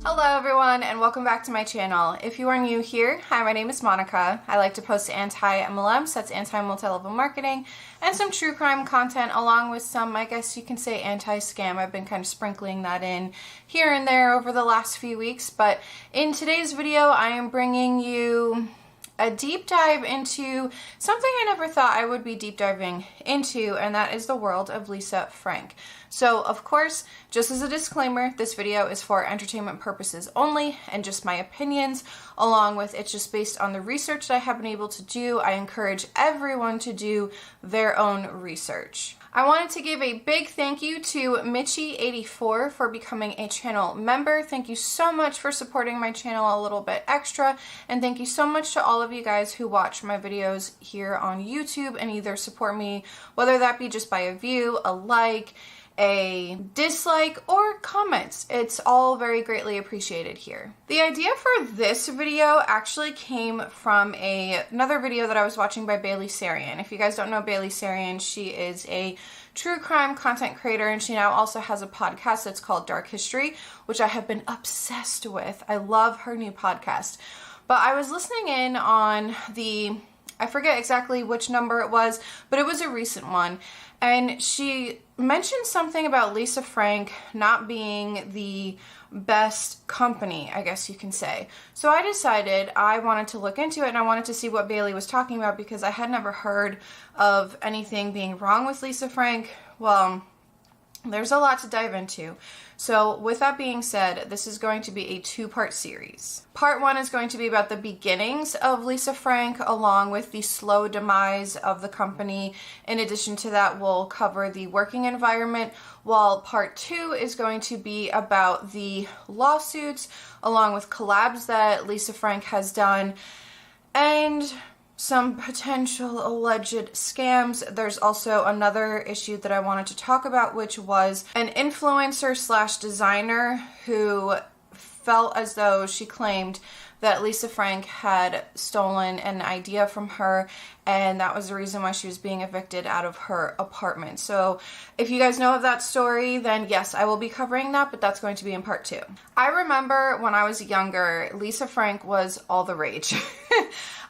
Hello everyone and welcome back to my channel. If you are new here, hi, my name is Monica. I like to post anti-MLMs, that's anti-multi-level marketing, and some true crime content along with some, I guess you can say, anti-scam. I've been kind of sprinkling that in here and there over the last few weeks, but in today's video I am bringing you a deep dive into something I never thought I would be deep diving into, and that is the world of Lisa Frank. So, of course, just as a disclaimer, this video is for entertainment purposes only and just my opinions, along with it's just based on the research that I have been able to do. I encourage everyone to do their own research. I wanted to give a big thank you to Mitchie84 for becoming a channel member. Thank you so much for supporting my channel a little bit extra, and thank you so much to all of you guys who watch my videos here on YouTube and either support me, whether that be just by a view, a like, a dislike, or comments. It's all very greatly appreciated here. The idea for this video actually came from another video that I was watching by Bailey Sarian. If you guys don't know Bailey Sarian, she is a true crime content creator, and she now also has a podcast that's called Dark History, which I have been obsessed with. I love her new podcast. But I was listening in on I forget exactly which number it was, but it was a recent one. And she mentioned something about Lisa Frank not being the best company, I guess you can say. So I decided I wanted to look into it and I wanted to see what Bailey was talking about because I had never heard of anything being wrong with Lisa Frank. Well, there's a lot to dive into. So with that being said, this is going to be a two-part series. Part one is going to be about the beginnings of Lisa Frank along with the slow demise of the company. In addition to that, we'll cover the working environment, while part two is going to be about the lawsuits along with collabs that Lisa Frank has done and some potential alleged scams. There's also another issue that I wanted to talk about, which was an influencer slash designer who felt as though she claimed that Lisa Frank had stolen an idea from her, and that was the reason why she was being evicted out of her apartment. So if you guys know of that story, then yes, I will be covering that, but that's going to be in part two. I remember when I was younger, Lisa Frank was all the rage.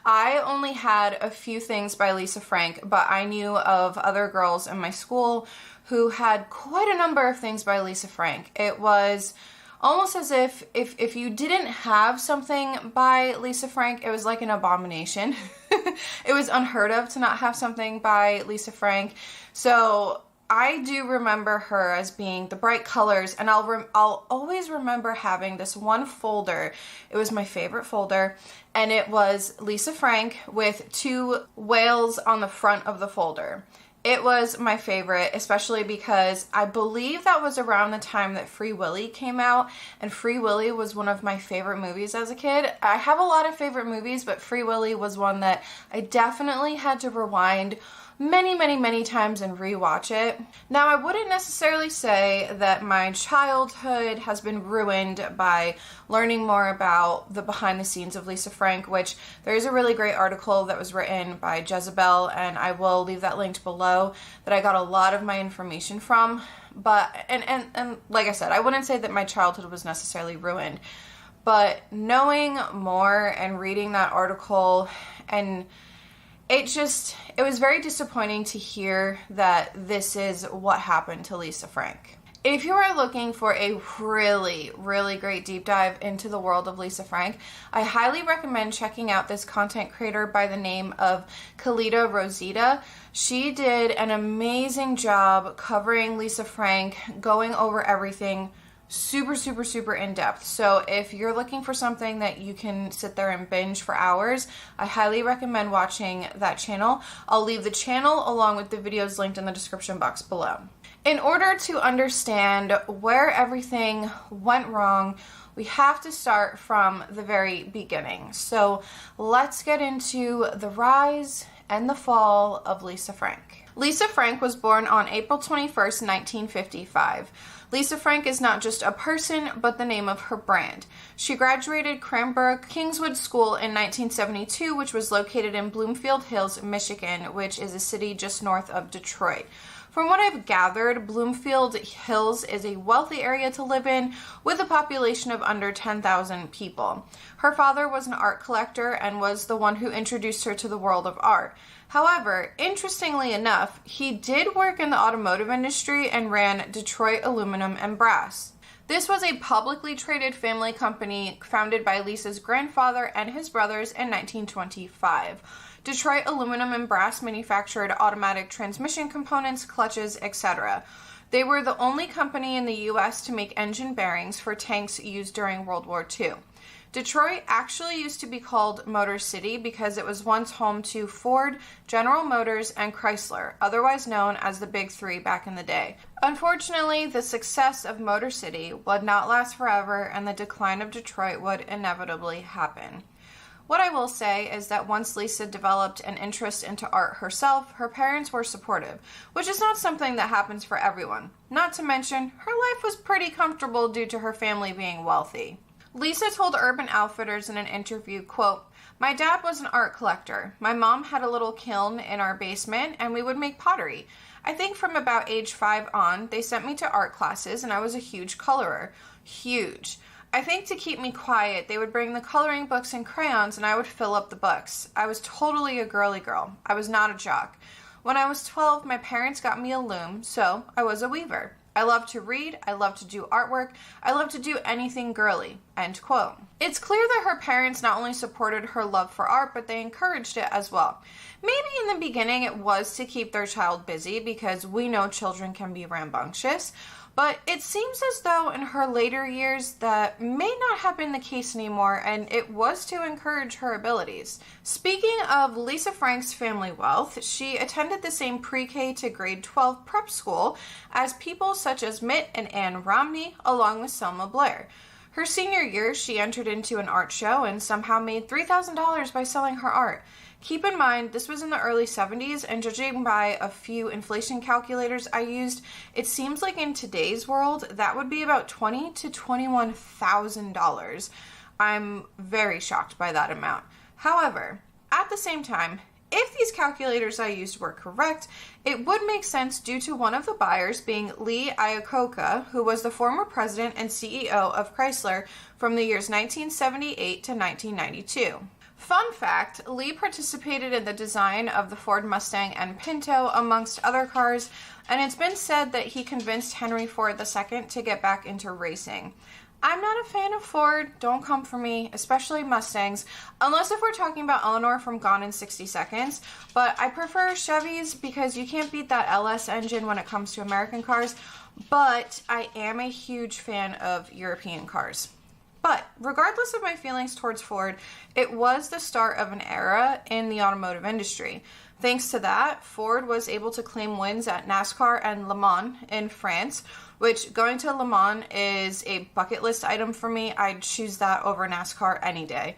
I only had a few things by Lisa Frank, but I knew of other girls in my school who had quite a number of things by Lisa Frank. It was almost as if you didn't have something by Lisa Frank, it was like an abomination. It was unheard of to not have something by Lisa Frank. So I do remember her as being the bright colors, and I'll always remember having this one folder. It was my favorite folder, and it was Lisa Frank with two whales on the front of the folder. It was my favorite, especially because I believe that was around the time that Free Willy came out, and Free Willy was one of my favorite movies as a kid. I have a lot of favorite movies, but Free Willy was one that I definitely had to rewind many times and rewatch it. Now, I wouldn't necessarily say that my childhood has been ruined by learning more about the behind the scenes of Lisa Frank, which there is a really great article that was written by Jezebel, and I will leave that linked below, that I got a lot of my information from. But, and like I said, I wouldn't say that my childhood was necessarily ruined, but knowing more and reading that article, and it was very disappointing to hear that this is what happened to Lisa Frank. If you are looking for a really great deep dive into the world of Lisa Frank, I highly recommend checking out this content creator by the name of Kalita Rosita. She did an amazing job covering Lisa Frank, going over everything super in depth. So if you're looking for something that you can sit there and binge for hours, I highly recommend watching that channel. I'll leave the channel along with the videos linked in the description box below. In order to understand where everything went wrong, we have to start from the very beginning. So let's get into the rise and the fall of Lisa Frank. Lisa Frank was born on April 21st, 1955. Lisa Frank is not just a person, but the name of her brand. She graduated Cranbrook Kingswood School in 1972, which was located in Bloomfield Hills, Michigan, which is a city just north of Detroit. From what I've gathered, Bloomfield Hills is a wealthy area to live in with a population of under 10,000 people. Her father was an art collector and was the one who introduced her to the world of art. However, interestingly enough, he did work in the automotive industry and ran Detroit Aluminum and Brass. This was a publicly traded family company founded by Lisa's grandfather and his brothers in 1925. Detroit Aluminum and Brass manufactured automatic transmission components, clutches, etc. They were the only company in the U.S. to make engine bearings for tanks used during World War II. Detroit actually used to be called Motor City because it was once home to Ford, General Motors, and Chrysler, otherwise known as the Big Three back in the day. Unfortunately, the success of Motor City would not last forever, and the decline of Detroit would inevitably happen. What I will say is that once Lisa developed an interest into art herself, her parents were supportive, which is not something that happens for everyone. Not to mention, her life was pretty comfortable due to her family being wealthy. Lisa told Urban Outfitters in an interview, quote, "My dad was an art collector. My mom had a little kiln in our basement and we would make pottery. I think from about age 5 on, they sent me to art classes and I was a huge colorer. Huge. I think to keep me quiet, they would bring the coloring books and crayons and I would fill up the books. I was totally a girly girl. I was not a jock. When I was 12, my parents got me a loom, so I was a weaver. I love to read, I love to do artwork, I love to do anything girly," end quote. It's clear that her parents not only supported her love for art, but they encouraged it as well. Maybe in the beginning it was to keep their child busy because we know children can be rambunctious, but it seems as though in her later years that may not have been the case anymore, and it was to encourage her abilities. Speaking of Lisa Frank's family wealth, she attended the same pre-K to grade 12 prep school as people such as Mitt and Anne Romney, along with Selma Blair. Her senior year, she entered into an art show and somehow made $3,000 by selling her art. Keep in mind, this was in the early 70s, and judging by a few inflation calculators I used, it seems like in today's world, that would be about $20,000 to $21,000. I'm very shocked by that amount. However, at the same time, if these calculators I used were correct, it would make sense due to one of the buyers being Lee Iacocca, who was the former president and CEO of Chrysler from the years 1978 to 1992. Fun fact, Lee participated in the design of the Ford Mustang and Pinto, amongst other cars, and it's been said that he convinced Henry Ford II to get back into racing. I'm not a fan of Ford, don't come for me, especially Mustangs, unless if we're talking about Eleanor from Gone in 60 Seconds, but I prefer Chevys because you can't beat that LS engine when it comes to American cars, but I am a huge fan of European cars. But regardless of my feelings towards Ford, it was the start of an era in the automotive industry. Thanks to that, Ford was able to claim wins at NASCAR and Le Mans in France, which going to Le Mans is a bucket list item for me. I'd choose that over NASCAR any day.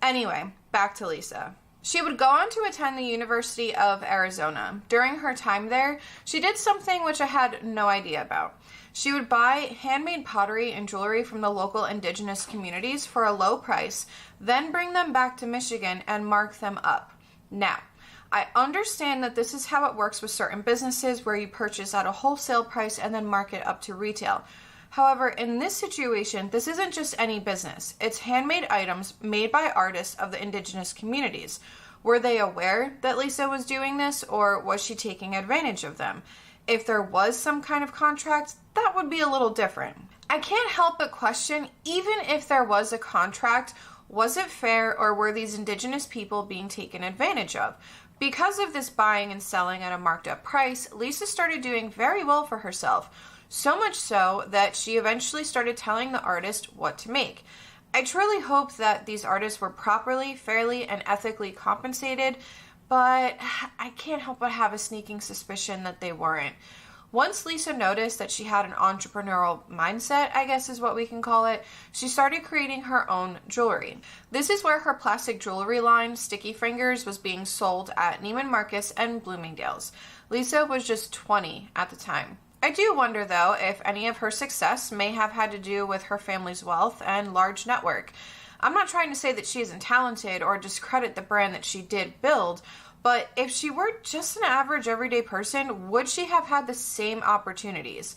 Anyway, back to Lisa. She would go on to attend the University of Arizona. During her time there, she did something which I had no idea about. She would buy handmade pottery and jewelry from the local indigenous communities for a low price, then bring them back to Michigan and mark them up. Now, I understand that this is how it works with certain businesses where you purchase at a wholesale price and then mark it up to retail. However, in this situation, this isn't just any business. It's handmade items made by artists of the indigenous communities. Were they aware that Lisa was doing this, or was she taking advantage of them? If there was some kind of contract, that would be a little different. I can't help but question, even if there was a contract, was it fair, or were these indigenous people being taken advantage of? Because of this buying and selling at a marked up price, Lisa started doing very well for herself. So much so that she eventually started telling the artist what to make. I truly hope that these artists were properly, fairly, and ethically compensated, but I can't help but have a sneaking suspicion that they weren't. Once Lisa noticed that she had an entrepreneurial mindset, I guess is what we can call it, she started creating her own jewelry. This is where her plastic jewelry line, Sticky Fingers, was being sold at Neiman Marcus and Bloomingdale's. Lisa was just 20 at the time. I do wonder, though, if any of her success may have had to do with her family's wealth and large network. I'm not trying to say that she isn't talented or discredit the brand that she did build, but if she were just an average everyday person, would she have had the same opportunities?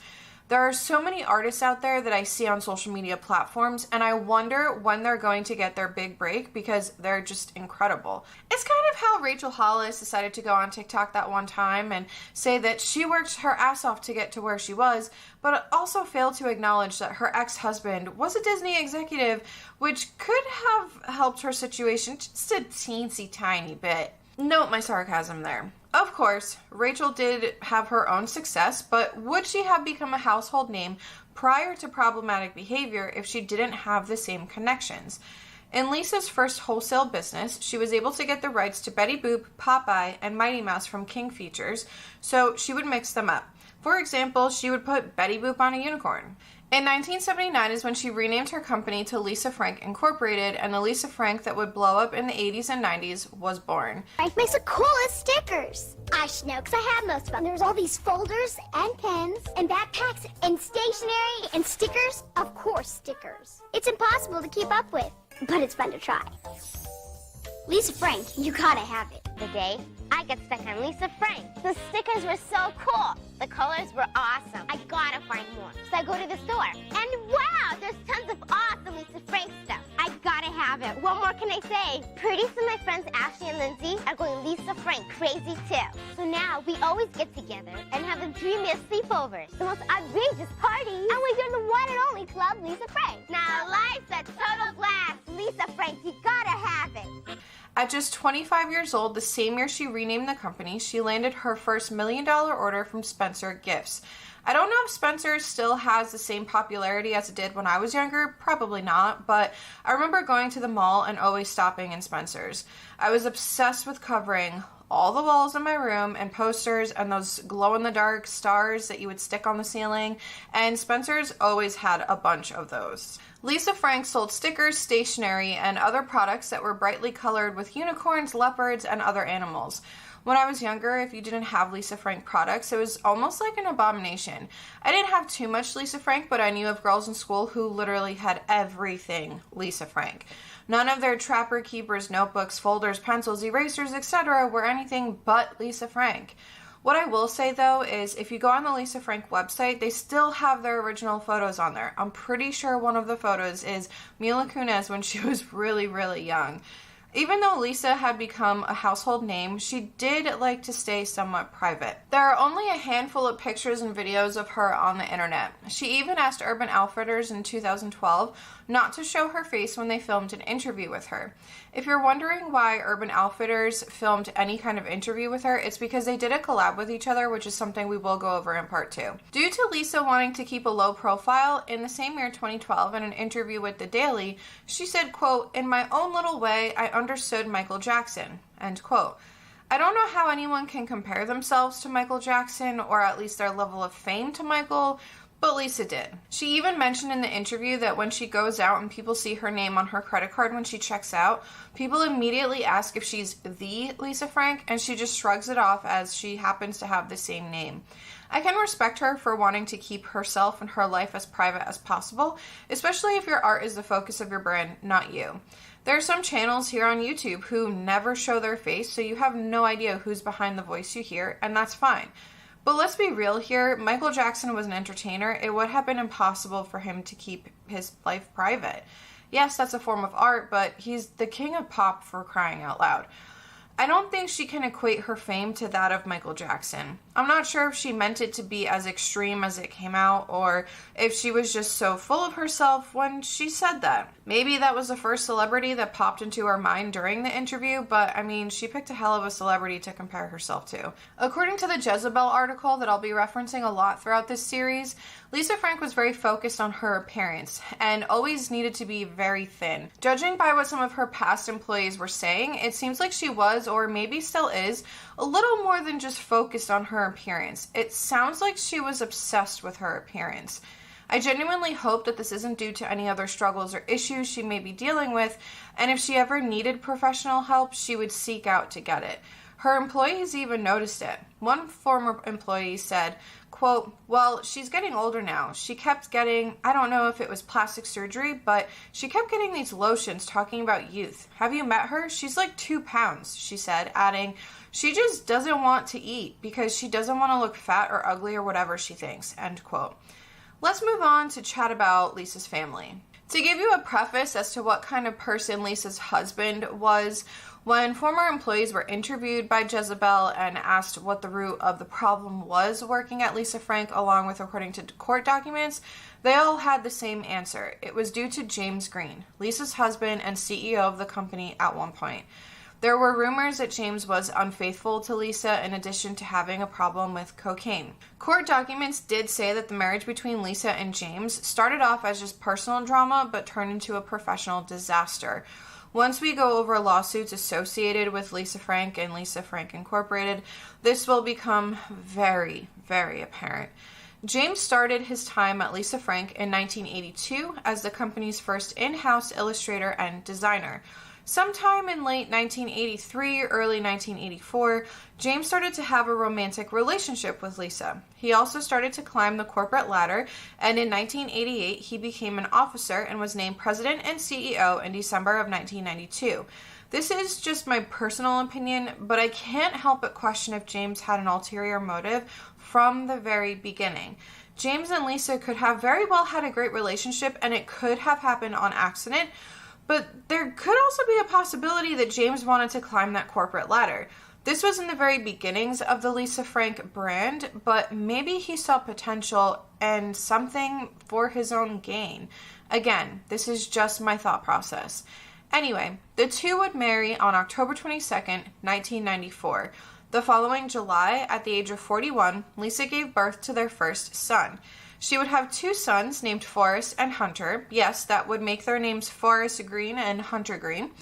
There are so many artists out there that I see on social media platforms, and I wonder when they're going to get their big break because they're just incredible. It's kind of how Rachel Hollis decided to go on TikTok that one time and say that she worked her ass off to get to where she was, but also failed to acknowledge that her ex-husband was a Disney executive, which could have helped her situation just a teensy tiny bit. Note my sarcasm there. Of course, Rachel did have her own success, but would she have become a household name prior to problematic behavior if she didn't have the same connections? In Lisa's first wholesale business, she was able to get the rights to Betty Boop, Popeye, and Mighty Mouse from King Features, so she would mix them up. For example, she would put Betty Boop on a unicorn. In 1979 is when she renamed her company to Lisa Frank Incorporated, and the Lisa Frank that would blow up in the 80s and 90s was born. Frank makes the coolest stickers. I should know because I have most of them. There's all these folders and pens and backpacks and stationery and stickers. Of course, stickers. It's impossible to keep up with, but it's fun to try. Lisa Frank, you gotta have it. The day I got stuck on Lisa Frank. The stickers were so cool. The colors were awesome. I gotta find more. So I go to the store. And wow, there's tons of awesome Lisa Frank stuff. I gotta have it. What more can I say? Pretty soon my friends Ashley and Lindsay are going Lisa Frank crazy too. So now we always get together and have the dreamiest sleepovers. The most outrageous parties. And we do the one and only club, Lisa Frank. Now life's a total blast. Lisa Frank, you gotta have it. At just 25 years old, the same year she renamed the company, she landed her first $1 million order from Spencer Gifts. I don't know if Spencer still has the same popularity as it did when I was younger, probably not, but I remember going to the mall and always stopping in Spencer's. I was obsessed with covering all the walls in my room and posters and those glow-in-the-dark stars that you would stick on the ceiling, and Spencer's always had a bunch of those. Lisa Frank sold stickers, stationery, and other products that were brightly colored with unicorns, leopards, and other animals. When I was younger, if you didn't have Lisa Frank products, it was almost like an abomination. I didn't have too much Lisa Frank, but I knew of girls in school who literally had everything Lisa Frank. None of their Trapper Keepers, notebooks, folders, pencils, erasers, etc. were anything but Lisa Frank. What I will say though is if you go on the Lisa Frank website, they still have their original photos on there. I'm pretty sure one of the photos is Mila Kunis when she was really, really young. Even though Lisa had become a household name, she did like to stay somewhat private. There are only a handful of pictures and videos of her on the internet. She even asked Urban Outfitters in 2012 not to show her face when they filmed an interview with her. If you're wondering why Urban Outfitters filmed any kind of interview with her, it's because they did a collab with each other, which is something we will go over in part 2. Due to Lisa wanting to keep a low profile, in the same year 2012, in an interview with The Daily, she said, quote, "In my own little way, I understood Michael Jackson," end quote. I don't know how anyone can compare themselves to Michael Jackson, or at least their level of fame to Michael, but Lisa did. She even mentioned in the interview that when she goes out and people see her name on her credit card when she checks out, people immediately ask if she's the Lisa Frank, and she just shrugs it off as she happens to have the same name. I can respect her for wanting to keep herself and her life as private as possible, especially if your art is the focus of your brand, not you. There are some channels here on YouTube who never show their face, so you have no idea who's behind the voice you hear, and that's fine. But let's be real here, Michael Jackson was an entertainer. It would have been impossible for him to keep his life private. Yes, that's a form of art, but he's the king of pop, for crying out loud. I don't think she can equate her fame to that of Michael Jackson. I'm not sure if she meant it to be as extreme as it came out, or if she was just so full of herself when she said that. Maybe that was the first celebrity that popped into her mind during the interview, but I mean, she picked a hell of a celebrity to compare herself to. According to the Jezebel article that I'll be referencing a lot throughout this series, Lisa Frank was very focused on her appearance and always needed to be very thin. Judging by what some of her past employees were saying, it seems like she was, or maybe still is, a little more than just focused on her appearance. It sounds like she was obsessed with her appearance. I genuinely hope that this isn't due to any other struggles or issues she may be dealing with, and if she ever needed professional help, she would seek out to get it. Her employees even noticed it. One former employee said, quote, "Well, she's getting older now. She kept getting, I don't know if it was plastic surgery, but she kept getting these lotions talking about youth. Have you met her? She's like 2 pounds," she said, adding, "She just doesn't want to eat because she doesn't want to look fat or ugly or whatever she thinks," end quote. Let's move on to chat about Lisa's family. To give you a preface as to what kind of person Lisa's husband was, when former employees were interviewed by Jezebel and asked what the root of the problem was working at Lisa Frank, along with according to court documents, they all had the same answer. It was due to James Green, Lisa's husband and CEO of the company at one point. There were rumors that James was unfaithful to Lisa in addition to having a problem with cocaine. Court documents did say that the marriage between Lisa and James started off as just personal drama but turned into a professional disaster. Once we go over lawsuits associated with Lisa Frank and Lisa Frank Incorporated, this will become very, very apparent. James started his time at Lisa Frank in 1982 as the company's first in-house illustrator and designer. Sometime in late 1983, early 1984, James started to have a romantic relationship with Lisa. He also started to climb the corporate ladder, and in 1988, he became an officer and was named president and CEO in December of 1992. This is just my personal opinion, but I can't help but question if James had an ulterior motive from the very beginning. James and Lisa could have very well had a great relationship, and it could have happened on accident, but there could also be a possibility that James wanted to climb that corporate ladder. This was in the very beginnings of the Lisa Frank brand, but maybe he saw potential and something for his own gain. Again, this is just my thought process. Anyway, the two would marry on October 22nd, 1994. The following July, at the age of 41, Lisa gave birth to their first son. She would have 2 sons named Forrest and Hunter. Yes, that would make their names Forrest Green and Hunter Green.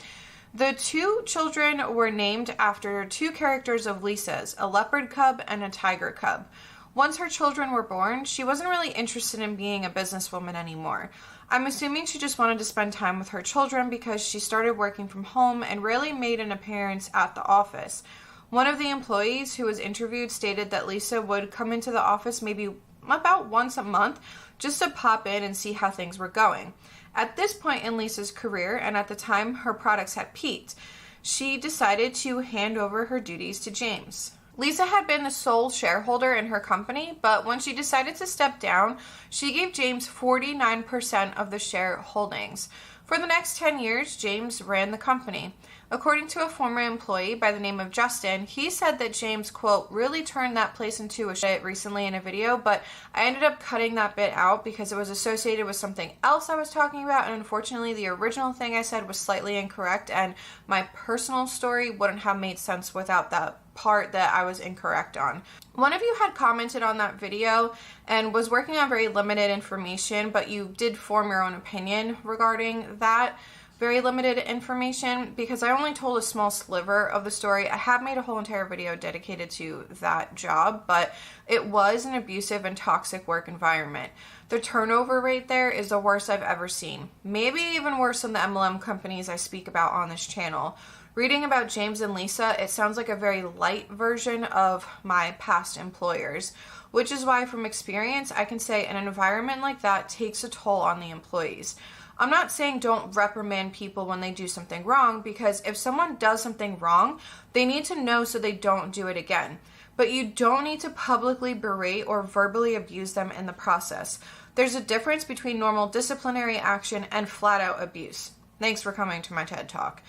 The 2 children were named after 2 characters of Lisa's, a leopard cub and a tiger cub. Once her children were born, she wasn't really interested in being a businesswoman anymore. I'm assuming she just wanted to spend time with her children because she started working from home and rarely made an appearance at the office. One of the employees who was interviewed stated that Lisa would come into the office maybe about once a month just to pop in and see how things were going. At this point in Lisa's career, and at the time her products had peaked, she decided to hand over her duties to James. Lisa had been the sole shareholder in her company, but when she decided to step down, she gave James 49% of the share holdings. For the next 10 years, James ran the company. According to a former employee by the name of Justin, he said that James, quote, really turned that place into a shit recently in a video, but I ended up cutting that bit out because it was associated with something else I was talking about, and unfortunately the original thing I said was slightly incorrect, and my personal story wouldn't have made sense without that part that I was incorrect on. One of you had commented on that video and was working on very limited information, but you did form your own opinion regarding that very limited information because I only told a small sliver of the story. I have made a whole entire video dedicated to that job, but it was an abusive and toxic work environment. The turnover rate there is the worst I've ever seen. Maybe even worse than the MLM companies I speak about on this channel. Reading about James and Lisa, it sounds like a very light version of my past employers, which is why from experience I can say an environment like that takes a toll on the employees. I'm not saying don't reprimand people when they do something wrong, because if someone does something wrong, they need to know so they don't do it again. But you don't need to publicly berate or verbally abuse them in the process. There's a difference between normal disciplinary action and flat-out abuse. Thanks for coming to my TED Talk.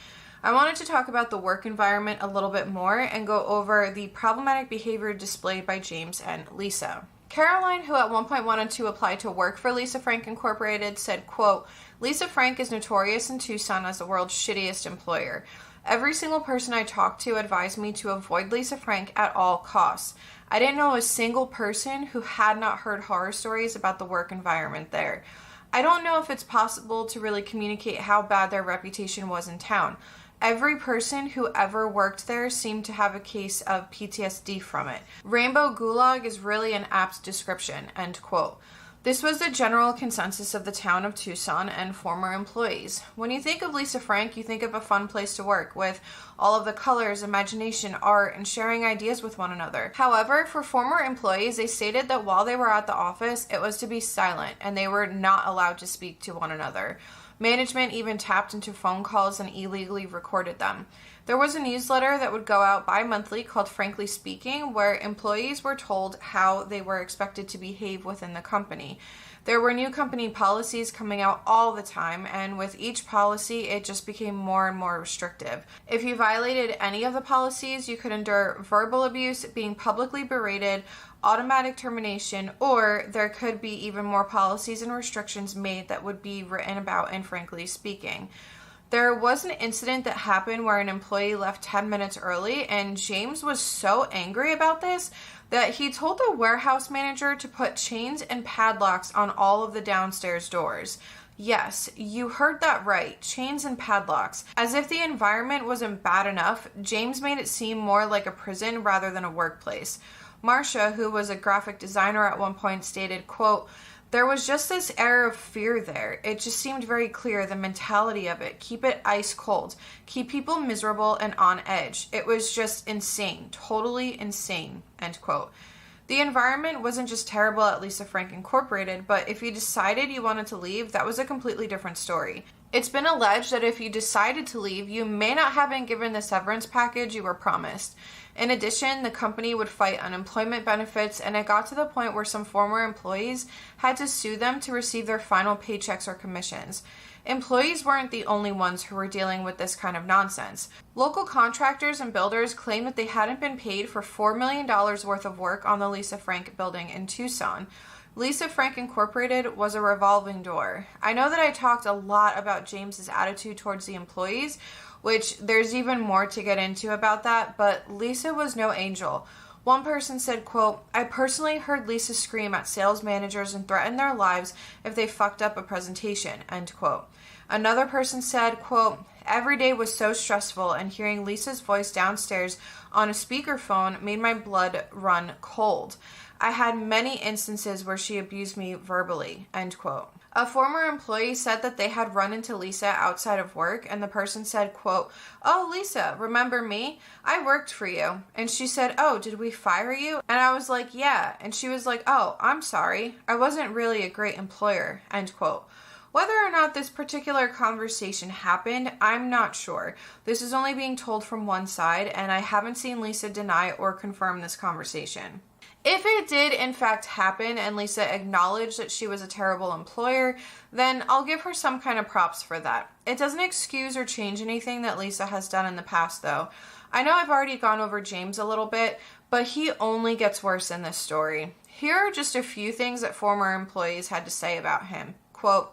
I wanted to talk about the work environment a little bit more and go over the problematic behavior displayed by James and Lisa. Caroline, who at one point wanted to apply to work for Lisa Frank Incorporated, said, quote, Lisa Frank is notorious in Tucson as the world's shittiest employer. Every single person I talked to advised me to avoid Lisa Frank at all costs. I didn't know a single person who had not heard horror stories about the work environment there. I don't know if it's possible to really communicate how bad their reputation was in town. Every person who ever worked there seemed to have a case of PTSD from it. Rainbow Gulag is really an apt description, end quote. This was the general consensus of the town of Tucson and former employees. When you think of Lisa Frank, you think of a fun place to work with all of the colors, imagination, art, and sharing ideas with one another. However, for former employees, they stated that while they were at the office, it was to be silent and they were not allowed to speak to one another. Management even tapped into phone calls and illegally recorded them. There was a newsletter that would go out bi-monthly called Frankly Speaking, where employees were told how they were expected to behave within the company. There were new company policies coming out all the time, and with each policy, it just became more and more restrictive. If you violated any of the policies, you could endure verbal abuse, being publicly berated, automatic termination, or there could be even more policies and restrictions made that would be written about in Frankly Speaking. There was an incident that happened where an employee left 10 minutes early, and James was so angry about this that he told the warehouse manager to put chains and padlocks on all of the downstairs doors. Yes, you heard that right, chains and padlocks. As if the environment wasn't bad enough, James made it seem more like a prison rather than a workplace. Marcia, who was a graphic designer at one point, stated, quote, "There was just this air of fear there. It just seemed very clear, the mentality of it. Keep it ice cold. Keep people miserable and on edge. It was just insane. Totally insane." End quote. The environment wasn't just terrible at Lisa Frank Incorporated, but if you decided you wanted to leave, that was a completely different story. It's been alleged that if you decided to leave, you may not have been given the severance package you were promised. In addition, the company would fight unemployment benefits, and it got to the point where some former employees had to sue them to receive their final paychecks or commissions. Employees weren't the only ones who were dealing with this kind of nonsense. Local contractors and builders claimed that they hadn't been paid for $4 million worth of work on the Lisa Frank building in Tucson. Lisa Frank Incorporated was a revolving door. I know that I talked a lot about James's attitude towards the employees, which there's even more to get into about that, but Lisa was no angel. One person said, quote, "I personally heard Lisa scream at sales managers and threaten their lives if they fucked up a presentation," end quote. Another person said, quote, "Every day was so stressful, and hearing Lisa's voice downstairs on a speakerphone made my blood run cold. I had many instances where she abused me verbally," end quote. A former employee said that they had run into Lisa outside of work, and the person said, quote, "Oh, Lisa, remember me? I worked for you." And she said, "Oh, did we fire you?" And I was like, "Yeah." And she was like, "Oh, I'm sorry. I wasn't really a great employer," end quote. Whether or not this particular conversation happened, I'm not sure. This is only being told from one side, and I haven't seen Lisa deny or confirm this conversation. If it did in fact happen and Lisa acknowledged that she was a terrible employer, then I'll give her some kind of props for that. It doesn't excuse or change anything that Lisa has done in the past, though. I know I've already gone over James a little bit, but he only gets worse in this story. Here are just a few things that former employees had to say about him. Quote,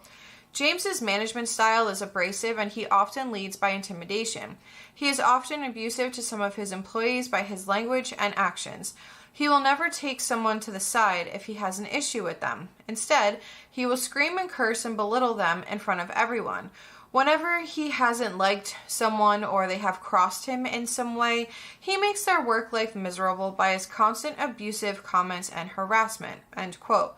"James's management style is abrasive and he often leads by intimidation. He is often abusive to some of his employees by his language and actions. He will never take someone to the side if he has an issue with them. Instead, he will scream and curse and belittle them in front of everyone. Whenever he hasn't liked someone or they have crossed him in some way, he makes their work life miserable by his constant abusive comments and harassment," end quote.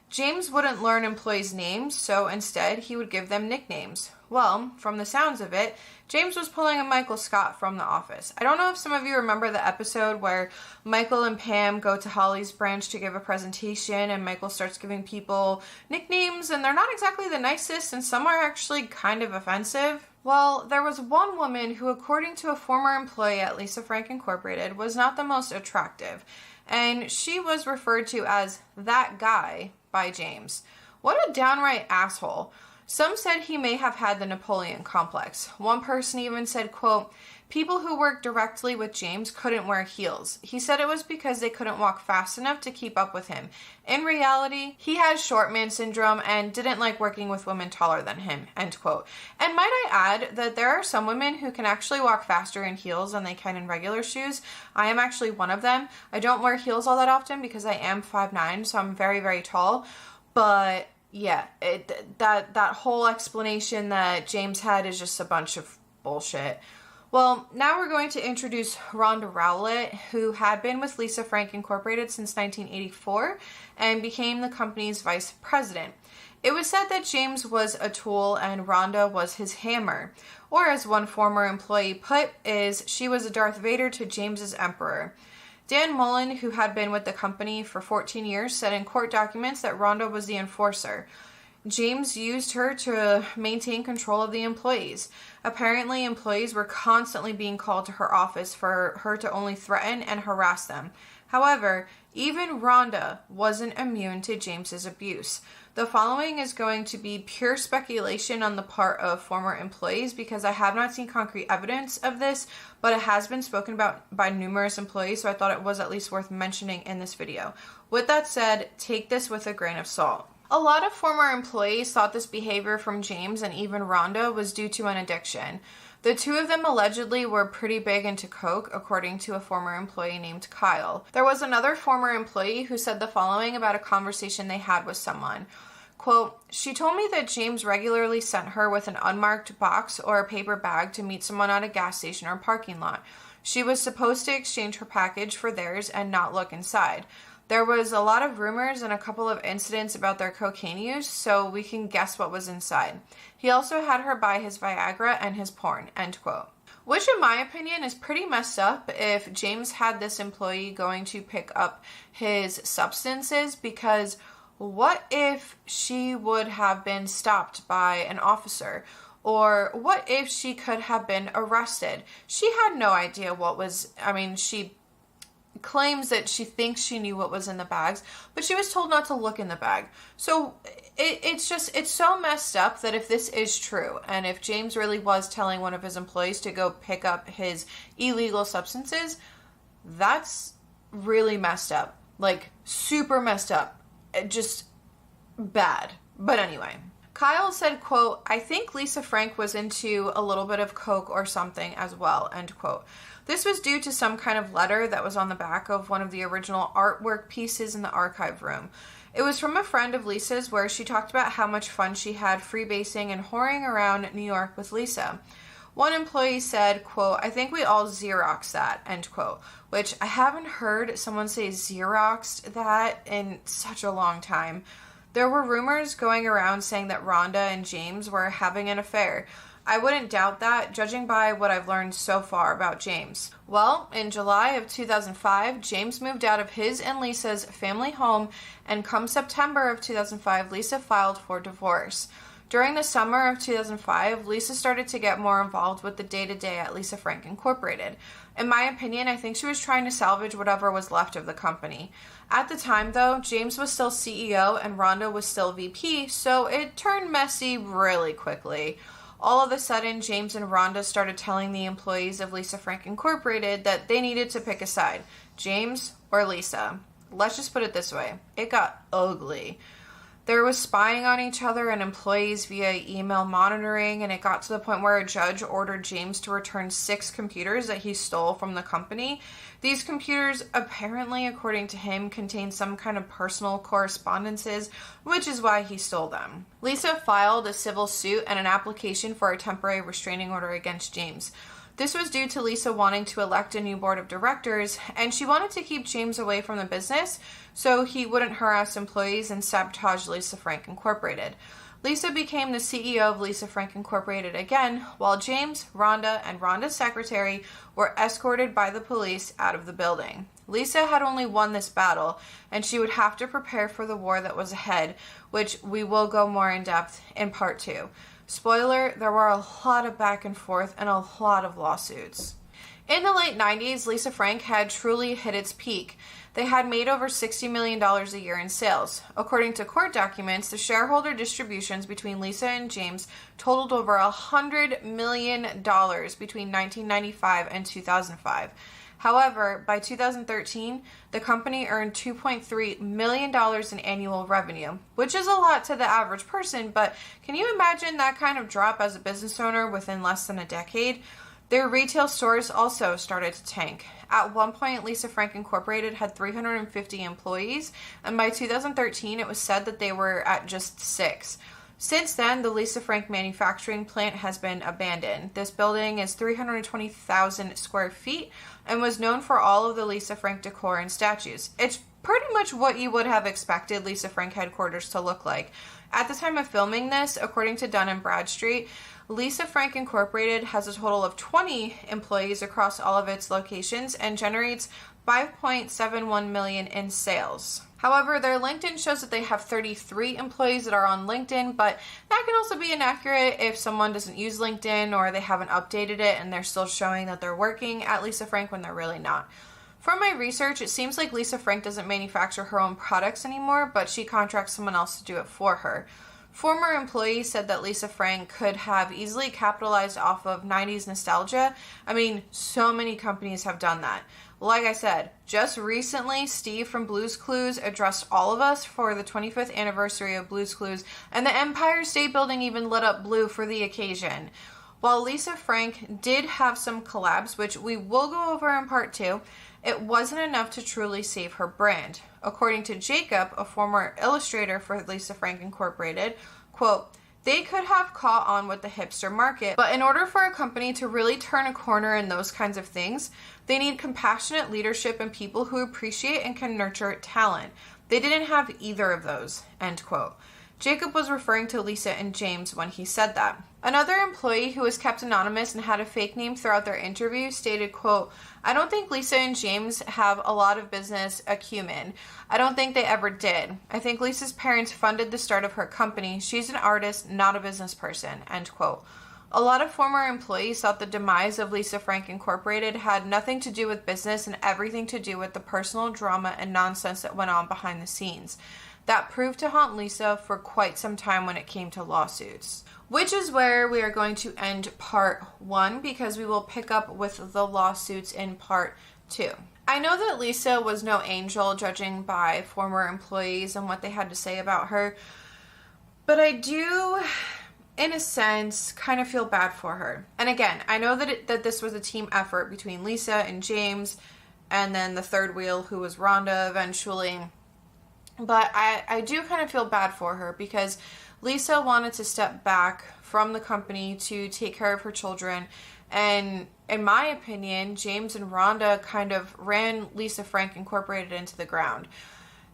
James wouldn't learn employees' names, so instead he would give them nicknames. Well, from the sounds of it, James was pulling a Michael Scott from The Office. I don't know if some of you remember the episode where Michael and Pam go to Holly's branch to give a presentation, and Michael starts giving people nicknames, and they're not exactly the nicest, and some are actually kind of offensive. Well, there was one woman who, according to a former employee at Lisa Frank Incorporated, was not the most attractive, and she was referred to as that guy by James. What a downright asshole. Some said he may have had the Napoleon complex. One person even said, quote, "People who worked directly with James couldn't wear heels. He said it was because they couldn't walk fast enough to keep up with him. In reality, he had short man syndrome and didn't like working with women taller than him," end quote. And might I add that there are some women who can actually walk faster in heels than they can in regular shoes. I am actually one of them. I don't wear heels all that often because I am 5'9", so I'm very, very tall. But yeah, that whole explanation that James had is just a bunch of bullshit. Well, now we're going to introduce Rhonda Rowlett, who had been with Lisa Frank Incorporated since 1984 and became the company's vice president. It was said that James was a tool and Rhonda was his hammer, or as one former employee put, is she was a Darth Vader to James's emperor. Dan Mullen, who had been with the company for 14 years, said in court documents that Rhonda was the enforcer. James used her to maintain control of the employees. Apparently, employees were constantly being called to her office for her to only threaten and harass them. However, even Rhonda wasn't immune to James's abuse. The following is going to be pure speculation on the part of former employees because I have not seen concrete evidence of this, but it has been spoken about by numerous employees, so I thought it was at least worth mentioning in this video. With that said, take this with a grain of salt. A lot of former employees thought this behavior from James and even Rhonda was due to an addiction. The two of them allegedly were pretty big into coke, according to a former employee named Kyle. There was another former employee who said the following about a conversation they had with someone. Quote, "She told me that James regularly sent her with an unmarked box or a paper bag to meet someone at a gas station or parking lot. She was supposed to exchange her package for theirs and not look inside. There was a lot of rumors and a couple of incidents about their cocaine use, so we can guess what was inside. He also had her buy his Viagra and his porn," end quote. Which, in my opinion, is pretty messed up if James had this employee going to pick up his substances, because what if she would have been stopped by an officer? Or what if she could have been arrested? She had no idea what was, she claims that she thinks she knew what was in the bags, but she was told not to look in the bag. So it's so messed up that if this is true, and if James really was telling one of his employees to go pick up his illegal substances, that's really messed up. Like, super messed up. Just bad. But anyway. Kyle said, quote, "I think Lisa Frank was into a little bit of coke or something as well," end quote. This was due to some kind of letter that was on the back of one of the original artwork pieces in the archive room. It was from a friend of Lisa's where she talked about how much fun she had freebasing and whoring around New York with Lisa. One employee said, quote, "I think we all Xeroxed that," end quote, which I haven't heard someone say Xeroxed that in such a long time. There were rumors going around saying that Rhonda and James were having an affair. I wouldn't doubt that, judging by what I've learned so far about James. Well, in July of 2005, James moved out of his and Lisa's family home, and come September of 2005, Lisa filed for divorce. During the summer of 2005, Lisa started to get more involved with the day-to-day at Lisa Frank Incorporated. In my opinion, I think she was trying to salvage whatever was left of the company. At the time, though, James was still CEO and Rhonda was still VP, so it turned messy really quickly. All of a sudden, James and Rhonda started telling the employees of Lisa Frank Incorporated that they needed to pick a side, James or Lisa. Let's just put it this way, it got ugly. There was spying on each other and employees via email monitoring, and it got to the point where a judge ordered James to return 6 computers that he stole from the company. These computers, apparently, according to him, contained some kind of personal correspondences, which is why he stole them. Lisa filed a civil suit and an application for a temporary restraining order against James. This was due to Lisa wanting to elect a new board of directors, and she wanted to keep James away from the business so he wouldn't harass employees and sabotage Lisa Frank Incorporated. Lisa became the CEO of Lisa Frank Incorporated again, while James, Rhonda, and Rhonda's secretary were escorted by the police out of the building. Lisa had only won this battle, and she would have to prepare for the war that was ahead, which we will go more in depth in part 2. Spoiler, there were a lot of back and forth and a lot of lawsuits. In the late 90s, Lisa Frank had truly hit its peak. They had made over $60 million a year in sales. According to court documents, the shareholder distributions between Lisa and James totaled over $100 million between 1995 and 2005. However, by 2013, the company earned $2.3 million in annual revenue, which is a lot to the average person, but can you imagine that kind of drop as a business owner within less than a decade? Their retail stores also started to tank. At one point, Lisa Frank Incorporated had 350 employees, and by 2013, it was said that they were at just 6. Since then, the Lisa Frank manufacturing plant has been abandoned. This building is 320,000 square feet and was known for all of the Lisa Frank decor and statues. It's pretty much what you would have expected Lisa Frank headquarters to look like. At the time of filming this, according to Dun & Bradstreet, Lisa Frank Incorporated has a total of 20 employees across all of its locations and generates $5.71 million in sales. However, their LinkedIn shows that they have 33 employees that are on LinkedIn, but that can also be inaccurate if someone doesn't use LinkedIn or they haven't updated it and they're still showing that they're working at Lisa Frank when they're really not. From my research, it seems like Lisa Frank doesn't manufacture her own products anymore, but she contracts someone else to do it for her. Former employees said that Lisa Frank could have easily capitalized off of 90s nostalgia. I mean, so many companies have done that. Like I said, just recently, Steve from Blue's Clues addressed all of us for the 25th anniversary of Blue's Clues, and the Empire State Building even lit up blue for the occasion. While Lisa Frank did have some collabs, which we will go over in part 2, it wasn't enough to truly save her brand. According to Jacob, a former illustrator for Lisa Frank Incorporated, quote, "They could have caught on with the hipster market, but in order for a company to really turn a corner in those kinds of things, they need compassionate leadership and people who appreciate and can nurture talent. They didn't have either of those," end quote. Jacob was referring to Lisa and James when he said that. Another employee who was kept anonymous and had a fake name throughout their interview stated, quote, "I don't think Lisa and James have a lot of business acumen. I don't think they ever did. I think Lisa's parents funded the start of her company. She's an artist, not a business person," end quote. A lot of former employees thought the demise of Lisa Frank Incorporated had nothing to do with business and everything to do with the personal drama and nonsense that went on behind the scenes. That proved to haunt Lisa for quite some time when it came to lawsuits. Which is where we are going to end part 1 because we will pick up with the lawsuits in part 2. I know that Lisa was no angel judging by former employees and what they had to say about her, but I do, in a sense, kind of feel bad for her. And again, I know that this was a team effort between Lisa and James and then the third wheel who was Rhonda eventually. But I do kind of feel bad for her because Lisa wanted to step back from the company to take care of her children. And in my opinion, James and Rhonda kind of ran Lisa Frank Incorporated into the ground.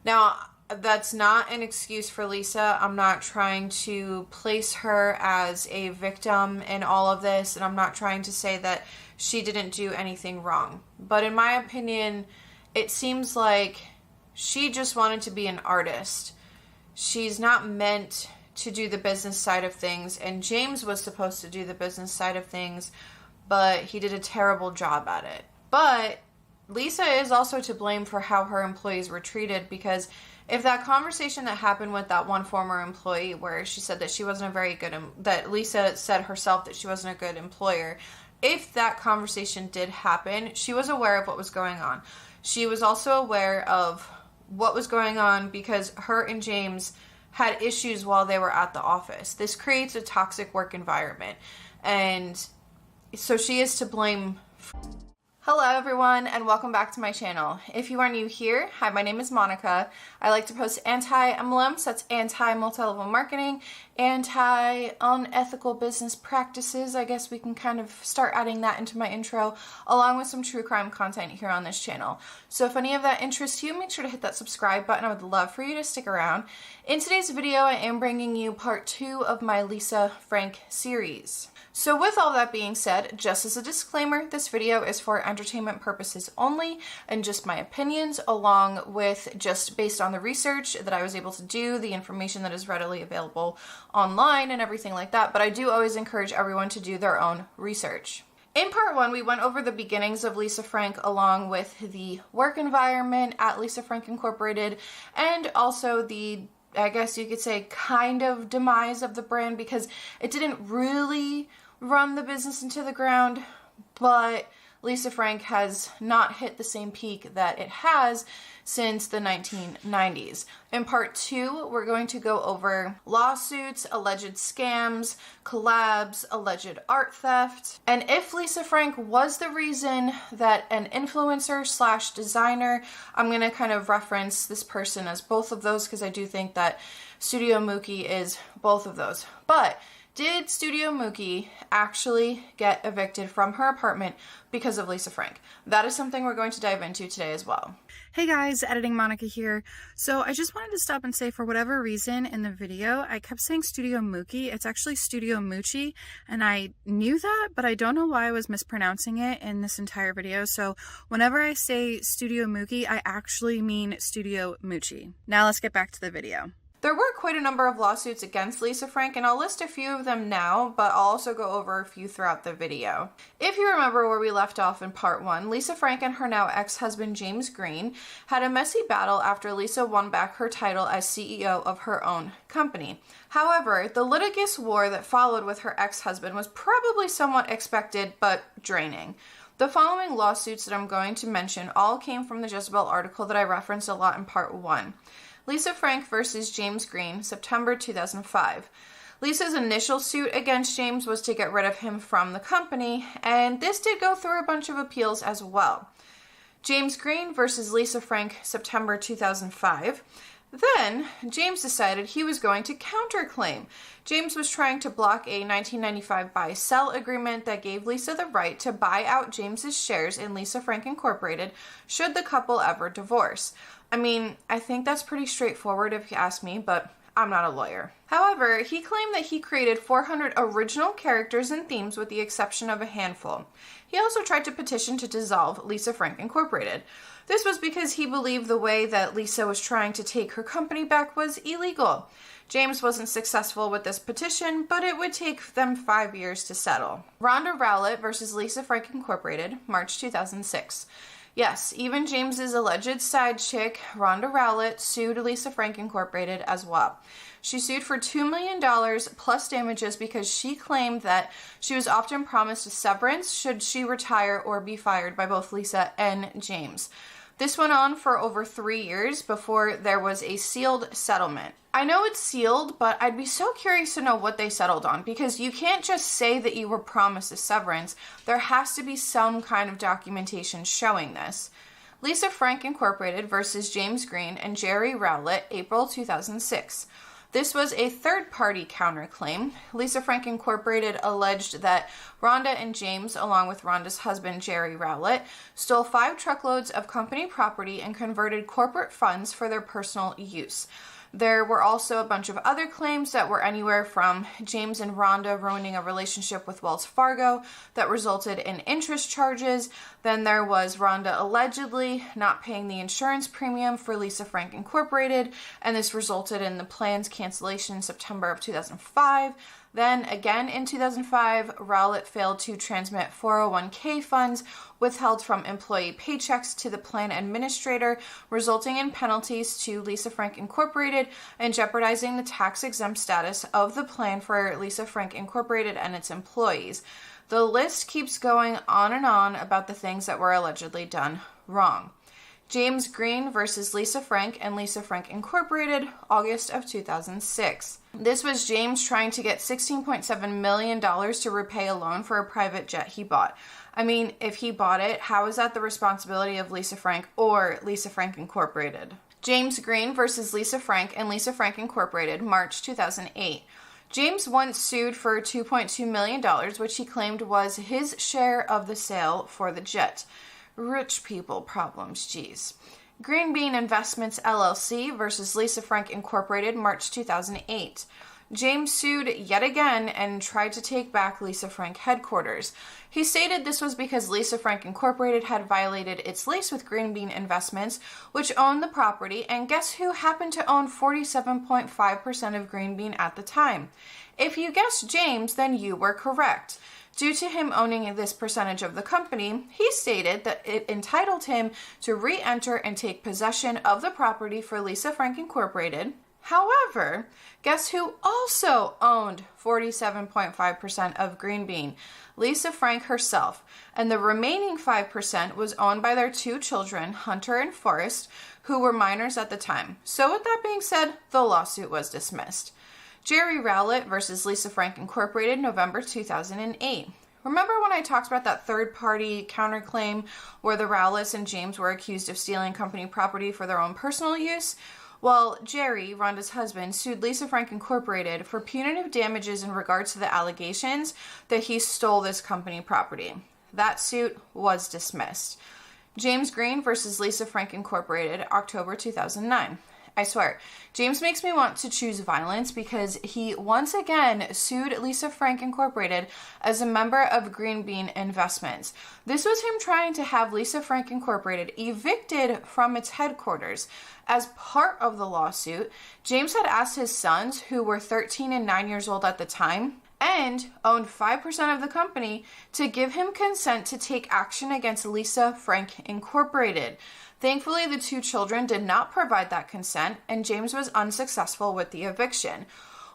Now, that's not an excuse for Lisa. I'm not trying to place her as a victim in all of this, and I'm not trying to say that she didn't do anything wrong. But in my opinion, it seems like she just wanted to be an artist. She's not meant to do the business side of things, and James was supposed to do the business side of things, but he did a terrible job at it. But Lisa is also to blame for how her employees were treated, because if that conversation that happened with that one former employee where she said that she wasn't a very good, that Lisa said herself that she wasn't a good employer, if that conversation did happen, she was aware of what was going on. She was also aware of what was going on because her and James had issues while they were at the office. This creates a toxic work environment, and so she is to blame. Hello everyone, and welcome back to my channel. If you are new here, hi, my name is Monica. I like to post anti-MLMs, that's anti-multi-level marketing, anti-unethical business practices. I guess we can kind of start adding that into my intro, along with some true crime content here on this channel. So if any of that interests you, make sure to hit that subscribe button. I would love for you to stick around. In today's video, I am bringing you part 2 of my Lisa Frank series. So with all that being said, just as a disclaimer, this video is for entertainment purposes only and just my opinions, along with just based on the research that I was able to do, the information that is readily available online and everything like that. But I do always encourage everyone to do their own research. In part 1, we went over the beginnings of Lisa Frank along with the work environment at Lisa Frank Incorporated and also the, I guess you could say, kind of demise of the brand, because it didn't really run the business into the ground, but Lisa Frank has not hit the same peak that it has since the 1990s. In part 2, we're going to go over lawsuits, alleged scams, collabs, alleged art theft, and if Lisa Frank was the reason that an influencer / designer, I'm going to kind of reference this person as both of those because I do think that Studio Mookie is both of those. But did Studio Mookie actually get evicted from her apartment because of Lisa Frank? That is something we're going to dive into today as well. Hey guys, Editing Monica here. So I just wanted to stop and say, for whatever reason in the video, I kept saying Studio Mookie. It's actually Studio Moochie, and I knew that, but I don't know why I was mispronouncing it in this entire video. So whenever I say Studio Mookie, I actually mean Studio Moochie. Now let's get back to the video. There were quite a number of lawsuits against Lisa Frank, and I'll list a few of them now, but I'll also go over a few throughout the video. If you remember where we left off in part 1, Lisa Frank and her now ex-husband James Green had a messy battle after Lisa won back her title as CEO of her own company. However, the litigious war that followed with her ex-husband was probably somewhat expected, but draining. The following lawsuits that I'm going to mention all came from the Jezebel article that I referenced a lot in part 1. Lisa Frank versus James Green, September 2005. Lisa's initial suit against James was to get rid of him from the company, and this did go through a bunch of appeals as well. James Green versus Lisa Frank, September 2005. Then, James decided he was going to counterclaim. James was trying to block a 1995 buy-sell agreement that gave Lisa the right to buy out James's shares in Lisa Frank Incorporated should the couple ever divorce. I mean, I think that's pretty straightforward if you ask me, but I'm not a lawyer. However, he claimed that he created 400 original characters and themes with the exception of a handful. He also tried to petition to dissolve Lisa Frank Incorporated. This was because he believed the way that Lisa was trying to take her company back was illegal. James wasn't successful with this petition, but it would take them 5 years to settle. Rhonda Rowlett versus Lisa Frank Incorporated, March 2006. Yes, even James's alleged side chick, Rhonda Rowlett, sued Lisa Frank Incorporated as well. She sued for $2 million plus damages because she claimed that she was often promised a severance should she retire or be fired by both Lisa and James. This went on for over 3 years before there was a sealed settlement. I know it's sealed, but I'd be so curious to know what they settled on, because you can't just say that you were promised a severance. There has to be some kind of documentation showing this. Lisa Frank Incorporated versus James Green and Jerry Rowlett, April 2006. This was a third-party counterclaim. Lisa Frank Incorporated alleged that Rhonda and James, along with Rhonda's husband Jerry Rowlett, stole 5 truckloads of company property and converted corporate funds for their personal use. There were also a bunch of other claims that were anywhere from James and Rhonda ruining a relationship with Wells Fargo that resulted in interest charges. Then there was Rhonda allegedly not paying the insurance premium for Lisa Frank Incorporated, and this resulted in the plan's cancellation in September of 2005. Then again in 2005, Rowlett failed to transmit 401k funds withheld from employee paychecks to the plan administrator, resulting in penalties to Lisa Frank Incorporated and jeopardizing the tax-exempt status of the plan for Lisa Frank Incorporated and its employees. The list keeps going on and on about the things that were allegedly done wrong. James Green versus Lisa Frank and Lisa Frank Incorporated, August of 2006. This was James trying to get $16.7 million to repay a loan for a private jet he bought. I mean, if he bought it, how is that the responsibility of Lisa Frank or Lisa Frank Incorporated? James Green versus Lisa Frank and Lisa Frank Incorporated, March 2008. James once sued for $2.2 million, which he claimed was his share of the sale for the jet. Rich people problems, geez. Green Bean Investments LLC versus Lisa Frank Incorporated, March 2008. James sued yet again and tried to take back Lisa Frank headquarters. He stated this was because Lisa Frank Incorporated had violated its lease with Green Bean Investments, which owned the property, and guess who happened to own 47.5% of Green Bean at the time? If you guessed James, then you were correct. Due to him owning this percentage of the company, he stated that it entitled him to re-enter and take possession of the property for Lisa Frank Incorporated. However, guess who also owned 47.5% of Green Bean? Lisa Frank herself, and the remaining 5% was owned by their 2 children, Hunter and Forrest, who were minors at the time. So with that being said, the lawsuit was dismissed. Jerry Rowlett versus Lisa Frank Incorporated, November 2008. Remember when I talked about that third-party counterclaim where the Rowletts and James were accused of stealing company property for their own personal use? Well, Jerry, Rhonda's husband, sued Lisa Frank Incorporated for punitive damages in regards to the allegations that he stole this company property. That suit was dismissed. James Green versus Lisa Frank Incorporated, October 2009. I swear, James makes me want to choose violence because he once again sued Lisa Frank Incorporated as a member of Green Bean Investments. This was him trying to have Lisa Frank Incorporated evicted from its headquarters. As part of the lawsuit, James had asked his sons, who were 13 and 9 years old at the time, and owned 5% of the company, to give him consent to take action against Lisa Frank Incorporated. Thankfully, the two children did not provide that consent, and James was unsuccessful with the eviction.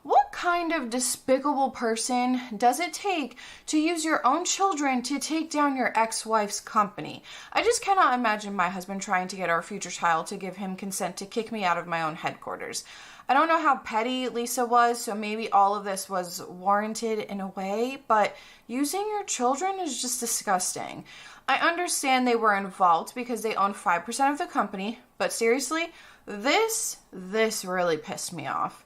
What kind of despicable person does it take to use your own children to take down your ex-wife's company? I just cannot imagine my husband trying to get our future child to give him consent to kick me out of my own headquarters. I don't know how petty Lisa was, so maybe all of this was warranted in a way, but using your children is just disgusting. I understand they were involved because they own 5% of the company, but seriously, this really pissed me off.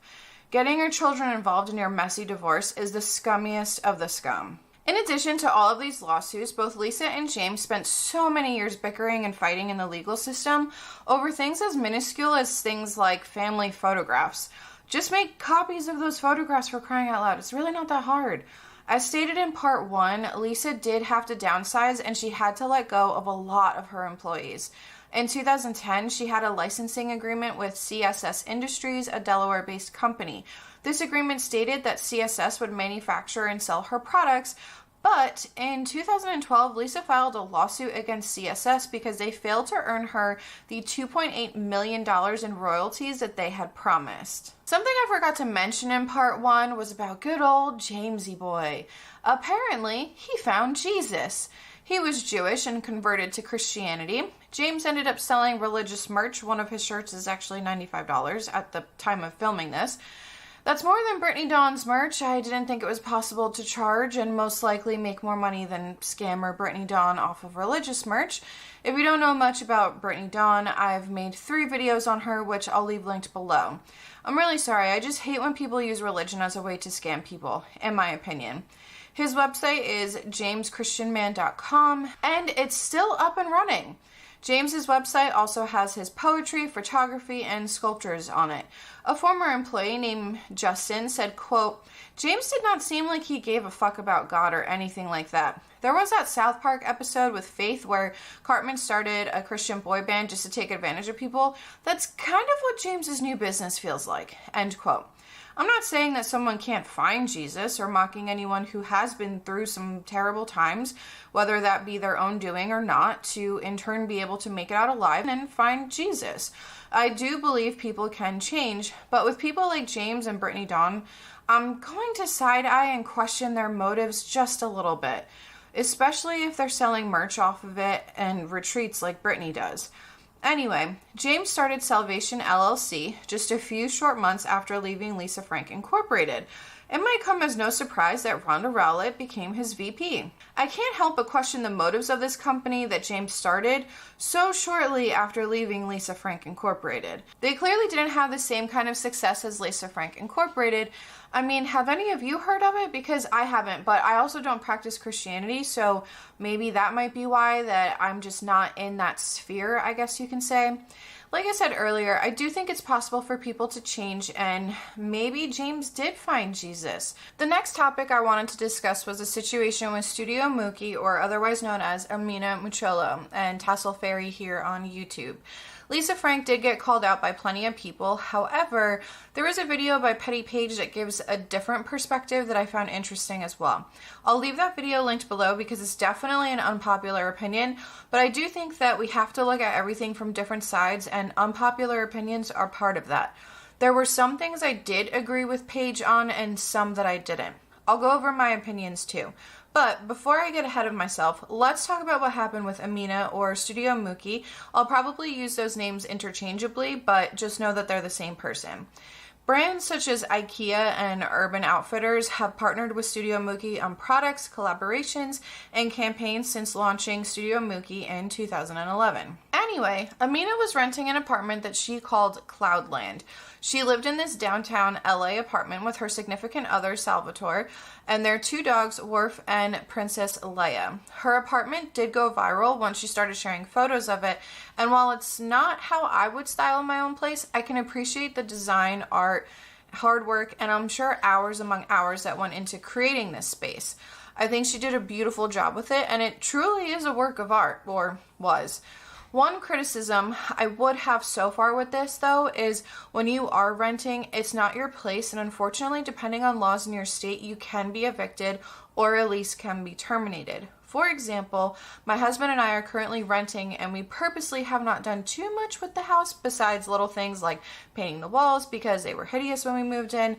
Getting your children involved in your messy divorce is the scummiest of the scum. In addition to all of these lawsuits, both Lisa and James spent so many years bickering and fighting in the legal system over things as minuscule as things like family photographs. Just make copies of those photographs, for crying out loud. It's really not that hard. As stated in part 1, Lisa did have to downsize and she had to let go of a lot of her employees. In 2010, she had a licensing agreement with CSS Industries, a Delaware-based company. This agreement stated that CSS would manufacture and sell her products, but in 2012, Lisa filed a lawsuit against CSS because they failed to earn her the $2.8 million in royalties that they had promised. Something I forgot to mention in part 1 was about good old Jamesy boy. Apparently, he found Jesus. He was Jewish and converted to Christianity. James ended up selling religious merch. One of his shirts is actually $95 at the time of filming this. That's more than Brittany Dawn's merch. I didn't think it was possible to charge and most likely make more money than scammer Brittany Dawn off of religious merch. If you don't know much about Brittany Dawn, I've made 3 videos on her, which I'll leave linked below. I'm really sorry, I just hate when people use religion as a way to scam people, in my opinion. His website is jameschristianman.com, and it's still up and running. James's website also has his poetry, photography, and sculptures on it. A former employee named Justin said, quote, "James did not seem like he gave a fuck about God or anything like that. There was that South Park episode with Faith where Cartman started a Christian boy band just to take advantage of people. That's kind of what James's new business feels like." End quote. I'm not saying that someone can't find Jesus or mocking anyone who has been through some terrible times, whether that be their own doing or not, to in turn be able to make it out alive and find Jesus. I do believe people can change, but with people like James and Brittany Dawn, I'm going to side-eye and question their motives just a little bit, especially if they're selling merch off of it and retreats like Brittany does. Anyway, James started Salvation LLC just a few short months after leaving Lisa Frank Incorporated. It might come as no surprise that Rhonda Rowlett became his VP. I can't help but question the motives of this company that James started so shortly after leaving Lisa Frank Incorporated. They clearly didn't have the same kind of success as Lisa Frank Incorporated. I mean, have any of you heard of it? Because I haven't, but I also don't practice Christianity, so maybe that might be why that I'm just not in that sphere, I guess you can say. Like I said earlier, I do think it's possible for people to change, and maybe James did find Jesus. The next topic I wanted to discuss was a situation with Studio Mookie, or otherwise known as Amina Mucholo, and Tassel Fairy here on YouTube. Lisa Frank did get called out by plenty of people. However, there was a video by Petty Page that gives a different perspective that I found interesting as well. I'll leave that video linked below because it's definitely an unpopular opinion, but I do think that we have to look at everything from different sides, and unpopular opinions are part of that. There were some things I did agree with Page on and some that I didn't. I'll go over my opinions too. But before I get ahead of myself, let's talk about what happened with Amina or Studio Mookie. I'll probably use those names interchangeably, but just know that they're the same person. Brands such as IKEA and Urban Outfitters have partnered with Studio Mookie on products, collaborations, and campaigns since launching Studio Mookie in 2011. Anyway, Amina was renting an apartment that she called Cloudland. She lived in this downtown LA apartment with her significant other, Salvatore, and their 2 dogs, Worf and Princess Leia. Her apartment did go viral once she started sharing photos of it, and while it's not how I would style my own place, I can appreciate the design, art, hard work, and I'm sure hours among hours that went into creating this space. I think she did a beautiful job with it, and it truly is a work of art, or was. One criticism I would have so far with this, though, is when you are renting, it's not your place, and unfortunately, depending on laws in your state, you can be evicted or a lease can be terminated. For example, my husband and I are currently renting, and we purposely have not done too much with the house besides little things like painting the walls because they were hideous when we moved in.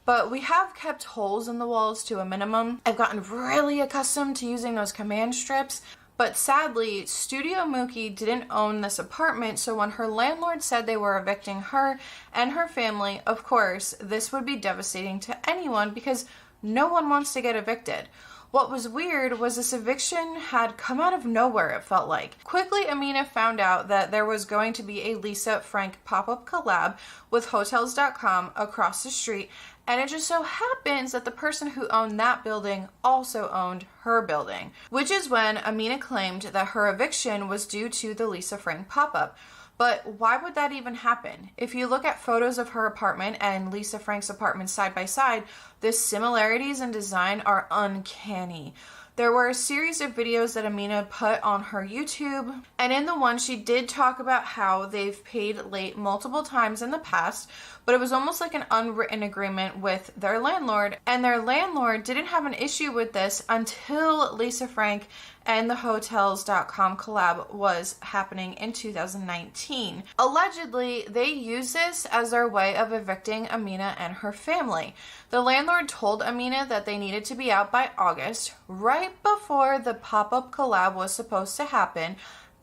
But we have kept holes in the walls to a minimum. I've gotten really accustomed to using those command strips. But sadly, Studio Mookie didn't own this apartment, so when her landlord said they were evicting her and her family, of course, this would be devastating to anyone because no one wants to get evicted. What was weird was this eviction had come out of nowhere, it felt like. Quickly, Amina found out that there was going to be a Lisa Frank pop-up collab with Hotels.com across the street, and it just so happens that the person who owned that building also owned her building, which is when Amina claimed that her eviction was due to the Lisa Frank pop-up. But why would that even happen? If you look at photos of her apartment and Lisa Frank's apartment side by side, the similarities in design are uncanny. There were a series of videos that Amina put on her YouTube, and in the one she did talk about how they've paid late multiple times in the past, but it was almost like an unwritten agreement with their landlord, and their landlord didn't have an issue with this until Lisa Frank and the Hotels.com collab was happening in 2019. Allegedly, they used this as their way of evicting Amina and her family. The landlord told Amina that they needed to be out by August, right before the pop-up collab was supposed to happen,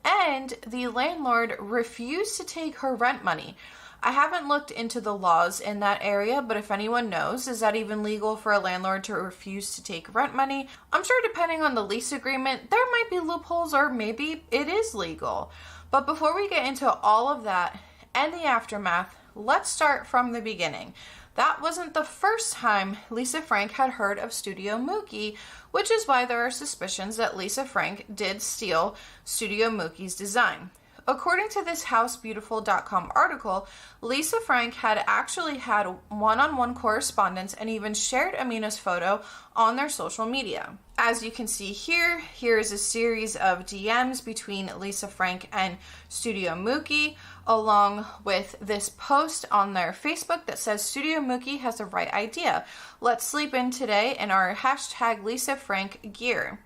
and the landlord refused to take her rent money. I haven't looked into the laws in that area, but if anyone knows, is that even legal for a landlord to refuse to take rent money? I'm sure depending on the lease agreement, there might be loopholes or maybe it is legal. But before we get into all of that and the aftermath, let's start from the beginning. That wasn't the first time Lisa Frank had heard of Studio Mookie, which is why there are suspicions that Lisa Frank did steal Studio Mookie's design. According to this HouseBeautiful.com article, Lisa Frank had actually had one-on-one correspondence and even shared Amina's photo on their social media. As you can see here, here is a series of DMs between Lisa Frank and Studio Mookie, along with this post on their Facebook that says, Studio Mookie has the right idea. Let's sleep in today in our hashtag Lisa Frank gear.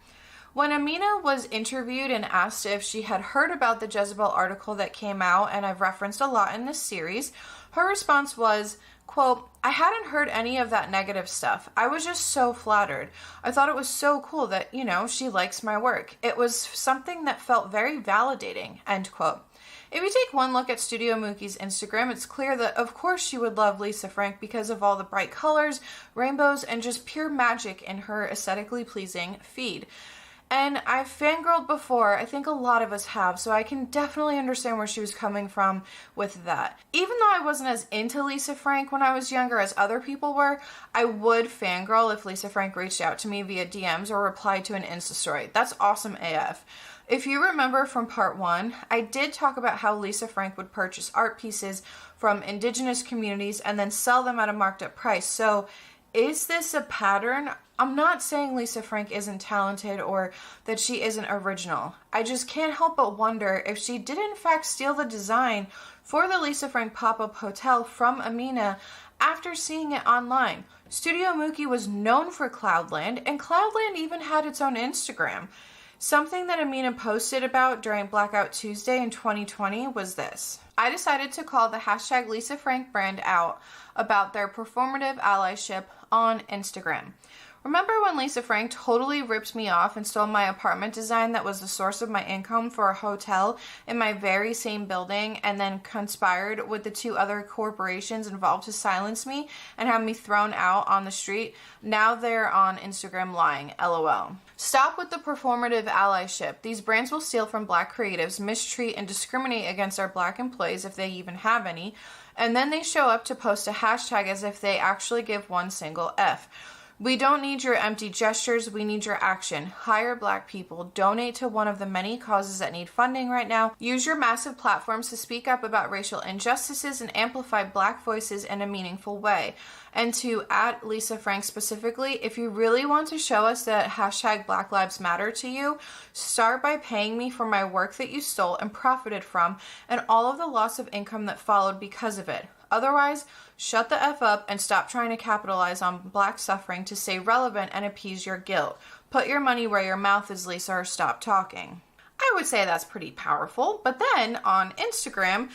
When Amina was interviewed and asked if she had heard about the Jezebel article that came out, and I've referenced a lot in this series, her response was, quote, I hadn't heard any of that negative stuff. I was just so flattered. I thought it was so cool that, she likes my work. It was something that felt very validating, end quote. If you take one look at Studio Mookie's Instagram, it's clear that of course she would love Lisa Frank because of all the bright colors, rainbows, and just pure magic in her aesthetically pleasing feed. And I've fangirled before, I think a lot of us have, so I can definitely understand where she was coming from with that. Even though I wasn't as into Lisa Frank when I was younger as other people were, I would fangirl if Lisa Frank reached out to me via DMs or replied to an Insta story. That's awesome AF. If you remember from part 1, I did talk about how Lisa Frank would purchase art pieces from indigenous communities and then sell them at a marked up price. So is this a pattern? I'm not saying Lisa Frank isn't talented or that she isn't original. I just can't help but wonder if she did in fact steal the design for the Lisa Frank pop-up hotel from Amina after seeing it online. Studio Mookie was known for Cloudland, and Cloudland even had its own Instagram. Something that Amina posted about during Blackout Tuesday in 2020 was this. I decided to call the hashtag Lisa Frank brand out about their performative allyship on Instagram. Remember when Lisa Frank totally ripped me off and stole my apartment design that was the source of my income for a hotel in my very same building, and then conspired with the 2 other corporations involved to silence me and have me thrown out on the street? Now they're on Instagram lying, LOL. Stop with the performative allyship. These brands will steal from Black creatives, mistreat and discriminate against our Black employees if they even have any, and then they show up to post a hashtag as if they actually give one single F. We don't need your empty gestures, we need your action. Hire Black people, donate to one of the many causes that need funding right now, use your massive platforms to speak up about racial injustices and amplify Black voices in a meaningful way. And to add Lisa Frank specifically, if you really want to show us that hashtag Black Lives Matter to you, start by paying me for my work that you stole and profited from and all of the loss of income that followed because of it. Otherwise, shut the F up and stop trying to capitalize on Black suffering to stay relevant and appease your guilt. Put your money where your mouth is, Lisa, or stop talking. I would say that's pretty powerful, but then on Instagram,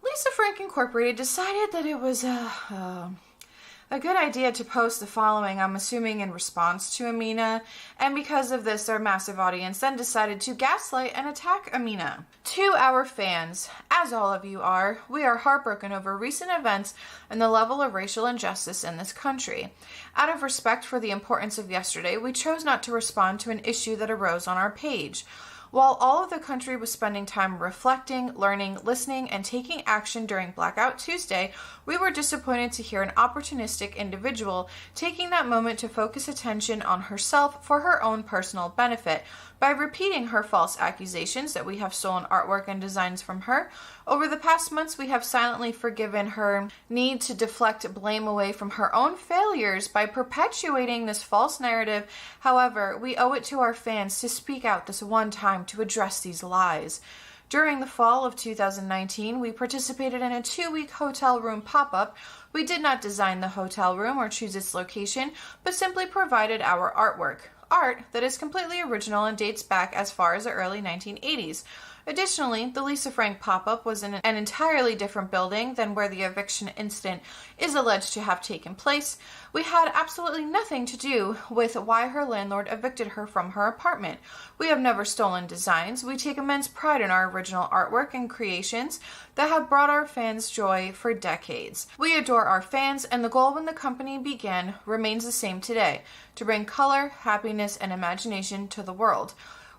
Lisa Frank Incorporated decided that it was a good idea to post the following, I'm assuming in response to Amina, and because of this, their massive audience then decided to gaslight and attack Amina. To our fans, as all of you are, we are heartbroken over recent events and the level of racial injustice in this country. Out of respect for the importance of yesterday, we chose not to respond to an issue that arose on our page. While all of the country was spending time reflecting, learning, listening, and taking action during Blackout Tuesday, we were disappointed to hear an opportunistic individual taking that moment to focus attention on herself for her own personal benefit by repeating her false accusations that we have stolen artwork and designs from her. Over the past months, we have silently forgiven her need to deflect blame away from her own failures by perpetuating this false narrative. However, we owe it to our fans to speak out this one time to address these lies. During the fall of 2019, we participated in a 2-week hotel room pop-up. We did not design the hotel room or choose its location, but simply provided our artwork. Art that is completely original and dates back as far as the early 1980s. Additionally, the Lisa Frank pop-up was in an entirely different building than where the eviction incident is alleged to have taken place. We had absolutely nothing to do with why her landlord evicted her from her apartment. We have never stolen designs. We take immense pride in our original artwork and creations that have brought our fans joy for decades. We adore our fans, and the goal when the company began remains the same today, to bring color, happiness, and imagination to the world.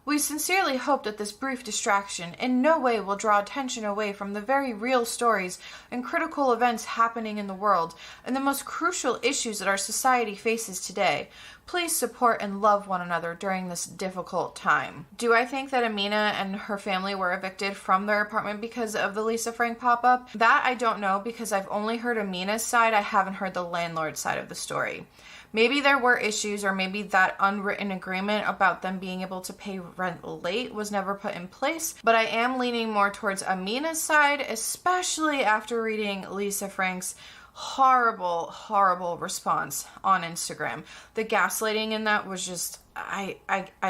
We sincerely hope that this brief distraction in no way will draw attention away from the very real stories and critical events happening in the world and the most crucial issues that our society faces today. Please support and love one another during this difficult time. Do I think that Amina and her family were evicted from their apartment because of the Lisa Frank pop-up? That I don't know, because I've only heard Amina's side. I haven't heard the landlord's side of the story. Maybe there were issues, or maybe that unwritten agreement about them being able to pay rent late was never put in place, but I am leaning more towards Amina's side, especially after reading Lisa Frank's horrible response on Instagram. The gaslighting in that was just, I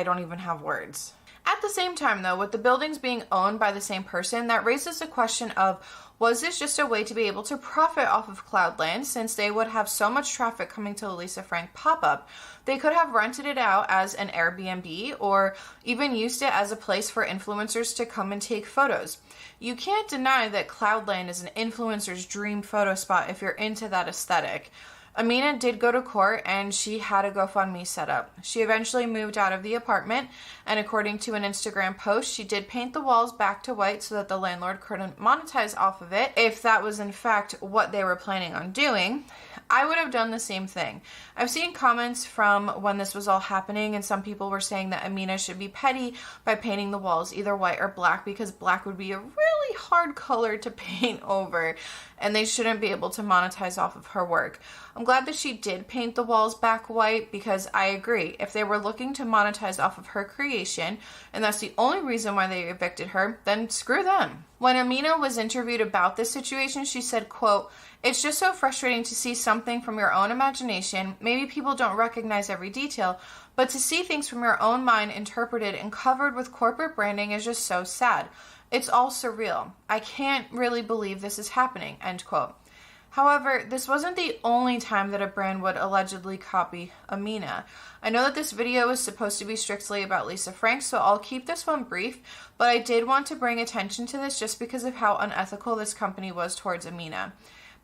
don't even have words. At the same time, though, with the buildings being owned by the same person, that raises the question of, was this just a way to be able to profit off of Cloudland, since they would have so much traffic coming to the Lisa Frank pop-up? They could have rented it out as an Airbnb or even used it as a place for influencers to come and take photos. You can't deny that Cloudland is an influencer's dream photo spot if you're into that aesthetic. Amina did go to court and she had a GoFundMe set up. She eventually moved out of the apartment, and according to an Instagram post, she did paint the walls back to white so that the landlord couldn't monetize off of it, if that was in fact what they were planning on doing. I would have done the same thing. I've seen comments from when this was all happening, and some people were saying that Amina should be petty by painting the walls either white or black, because black would be a really hard color to paint over, and they shouldn't be able to monetize off of her work. I'm glad that she did paint the walls back white, because I agree, if they were looking to monetize off of her creation, and that's the only reason why they evicted her, then screw them. When Amina was interviewed about this situation, she said, quote, "It's just so frustrating to see something from your own imagination. Maybe people don't recognize every detail, but to see things from your own mind interpreted and covered with corporate branding is just so sad. It's all surreal. I can't really believe this is happening," end quote. However, this wasn't the only time that a brand would allegedly copy Amina. I know that this video is supposed to be strictly about Lisa Frank, so I'll keep this one brief, but I did want to bring attention to this just because of how unethical this company was towards Amina.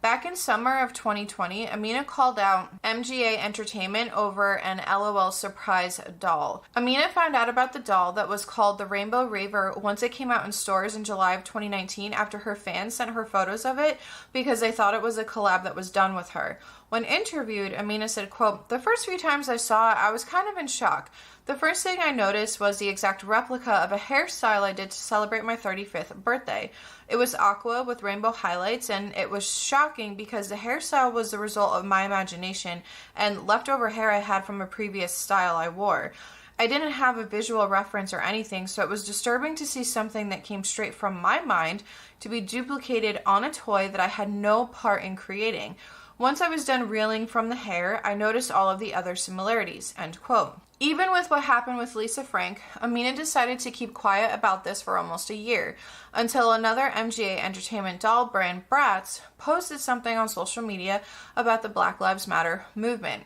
Back in summer of 2020, Amina called out MGA Entertainment over an LOL surprise doll. Amina found out about the doll that was called the Rainbow Raver once it came out in stores in July of 2019 after her fans sent her photos of it because they thought it was a collab that was done with her. When interviewed, Amina said, quote, "The first few times I saw it, I was kind of in shock. The first thing I noticed was the exact replica of a hairstyle I did to celebrate my 35th birthday. It was aqua with rainbow highlights, and it was shocking because the hairstyle was the result of my imagination and leftover hair I had from a previous style I wore. I didn't have a visual reference or anything, so it was disturbing to see something that came straight from my mind to be duplicated on a toy that I had no part in creating. Once I was done reeling from the hair, I noticed all of the other similarities," end quote. Even with what happened with Lisa Frank, Amina decided to keep quiet about this for almost a year, until another MGA Entertainment doll brand, Bratz, posted something on social media about the Black Lives Matter movement.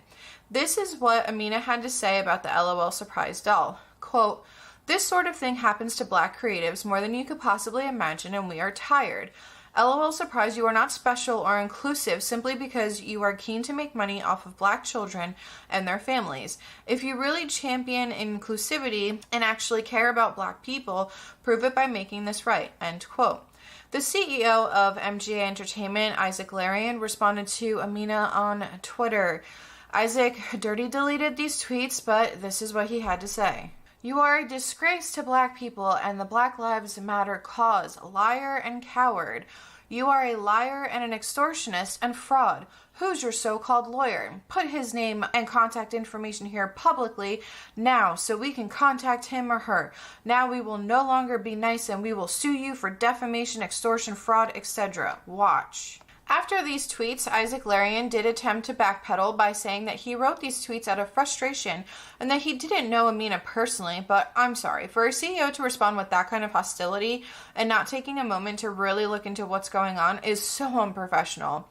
This is what Amina had to say about the LOL surprise doll. Quote, "This sort of thing happens to Black creatives more than you could possibly imagine, and we are tired. LOL surprise, you are not special or inclusive simply because you are keen to make money off of Black children and their families. If you really champion inclusivity and actually care about Black people, prove it by making this right," end quote. The CEO of MGA Entertainment, Isaac Larian, responded to Amina on Twitter. Isaac dirty deleted these tweets, but this is what he had to say. "You are a disgrace to Black people and the Black Lives Matter cause, liar and coward. You are a liar and an extortionist and fraud. Who's your so-called lawyer? Put his name and contact information here publicly now so we can contact him or her. Now we will no longer be nice and we will sue you for defamation, extortion, fraud, etc. Watch." After these tweets, Isaac Larian did attempt to backpedal by saying that he wrote these tweets out of frustration and that he didn't know Amina personally, but I'm sorry, for a CEO to respond with that kind of hostility and not taking a moment to really look into what's going on is so unprofessional.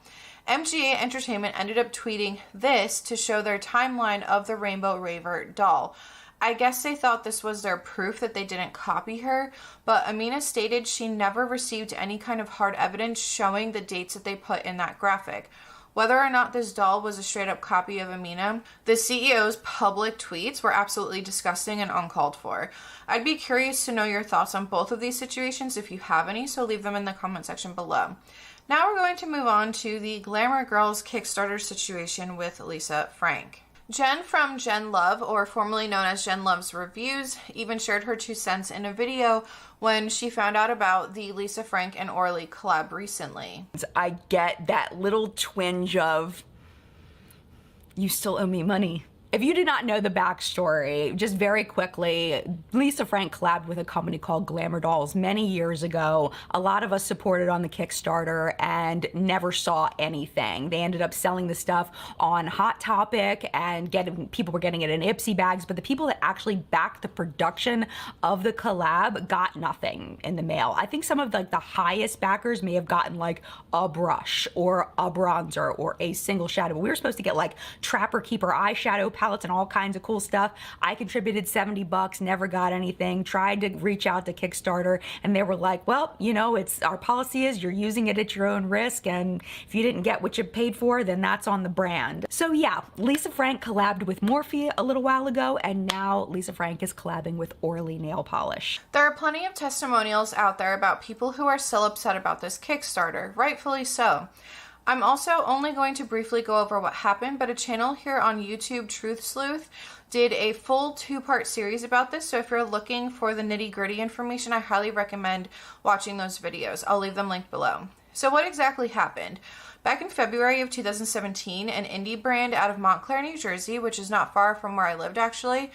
MGA Entertainment ended up tweeting this to show their timeline of the Rainbow Raver doll. I guess they thought this was their proof that they didn't copy her, but Amina stated she never received any kind of hard evidence showing the dates that they put in that graphic. Whether or not this doll was a straight-up copy of Amina, the CEO's public tweets were absolutely disgusting and uncalled for. I'd be curious to know your thoughts on both of these situations if you have any, so leave them in the comment section below. Now we're going to move on to the Glamour Girls Kickstarter situation with Lisa Frank. Jen from Jen Love, or formerly known as Jen Love's Reviews, even shared her 2 cents in a video when she found out about the Lisa Frank and Orly collab recently. I get that little twinge of, you still owe me money. If you did not know the backstory, just very quickly, Lisa Frank collabed with a company called Glamour Dolls many years ago. A lot of us supported on the Kickstarter and never saw anything. They ended up selling the stuff on Hot Topic and people were getting it in Ipsy bags, but the people that actually backed the production of the collab got nothing in the mail. I think some of the highest backers may have gotten like a brush or a bronzer or a single shadow. But we were supposed to get like Trapper Keeper eyeshadow palettes and all kinds of cool stuff. I contributed $70, never got anything, tried to reach out to Kickstarter, and they were like, well, you know, it's our policy is you're using it at your own risk, and if you didn't get what you paid for, then that's on the brand. So yeah, Lisa Frank collabed with Morphe a little while ago, and now Lisa Frank is collabing with Orly nail polish. There are plenty of testimonials out there about people who are still upset about this Kickstarter, rightfully so. I'm also only going to briefly go over what happened, but a channel here on YouTube, Truth Sleuth, did a full 2-part series about this, so if you're looking for the nitty-gritty information, I highly recommend watching those videos. I'll leave them linked below. So what exactly happened? Back in February of 2017, an indie brand out of Montclair, New Jersey, which is not far from where I lived actually,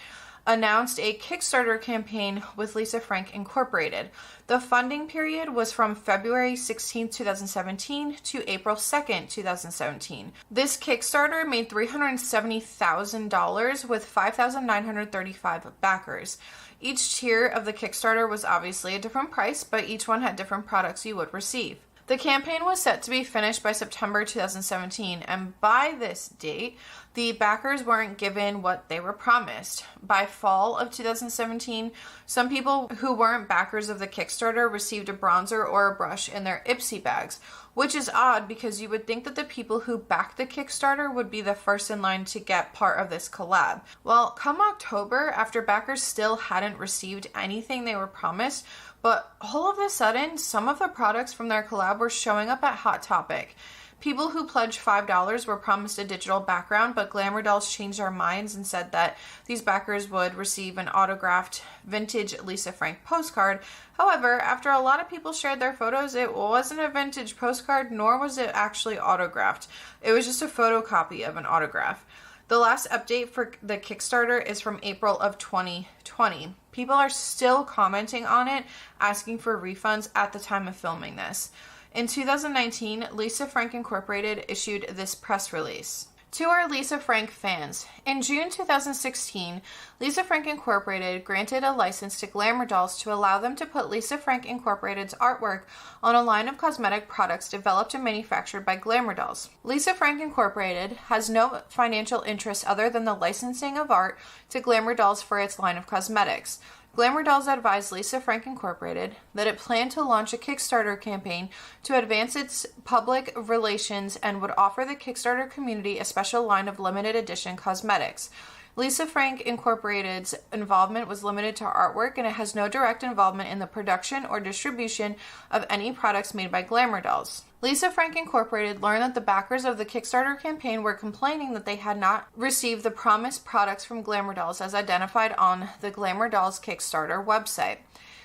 announced a Kickstarter campaign with Lisa Frank Incorporated. The funding period was from February 16, 2017 to April 2nd, 2017. This Kickstarter made $370,000 with 5,935 backers. Each tier of the Kickstarter was obviously a different price, but each one had different products you would receive. The campaign was set to be finished by September 2017, and by this date, the backers weren't given what they were promised. By fall of 2017, some people who weren't backers of the Kickstarter received a bronzer or a brush in their Ipsy bags, which is odd because you would think that the people who backed the Kickstarter would be the first in line to get part of this collab. Well, come October, after backers still hadn't received anything they were promised, but all of a sudden, some of the products from their collab were showing up at Hot Topic. People who pledged $5 were promised a digital background, but Glamour Dolls changed their minds and said that these backers would receive an autographed vintage Lisa Frank postcard. However, after a lot of people shared their photos, it wasn't a vintage postcard, nor was it actually autographed. It was just a photocopy of an autograph. The last update for the Kickstarter is from April of 2020. People are still commenting on it, asking for refunds at the time of filming this. In 2019, Lisa Frank Incorporated issued this press release. To our Lisa Frank fans, in June 2016, Lisa Frank Incorporated granted a license to Glamour Dolls to allow them to put Lisa Frank Incorporated's artwork on a line of cosmetic products developed and manufactured by Glamour Dolls. Lisa Frank Incorporated has no financial interest other than the licensing of art to Glamour Dolls for its line of cosmetics. Glamour Dolls advised Lisa Frank Incorporated that it planned to launch a Kickstarter campaign to advance its public relations and would offer the Kickstarter community a special line of limited edition cosmetics. Lisa Frank Incorporated's involvement was limited to artwork, and it has no direct involvement in the production or distribution of any products made by Glamour Dolls. Lisa Frank Incorporated learned that the backers of the Kickstarter campaign were complaining that they had not received the promised products from Glamour Dolls as identified on the Glamour Dolls Kickstarter website.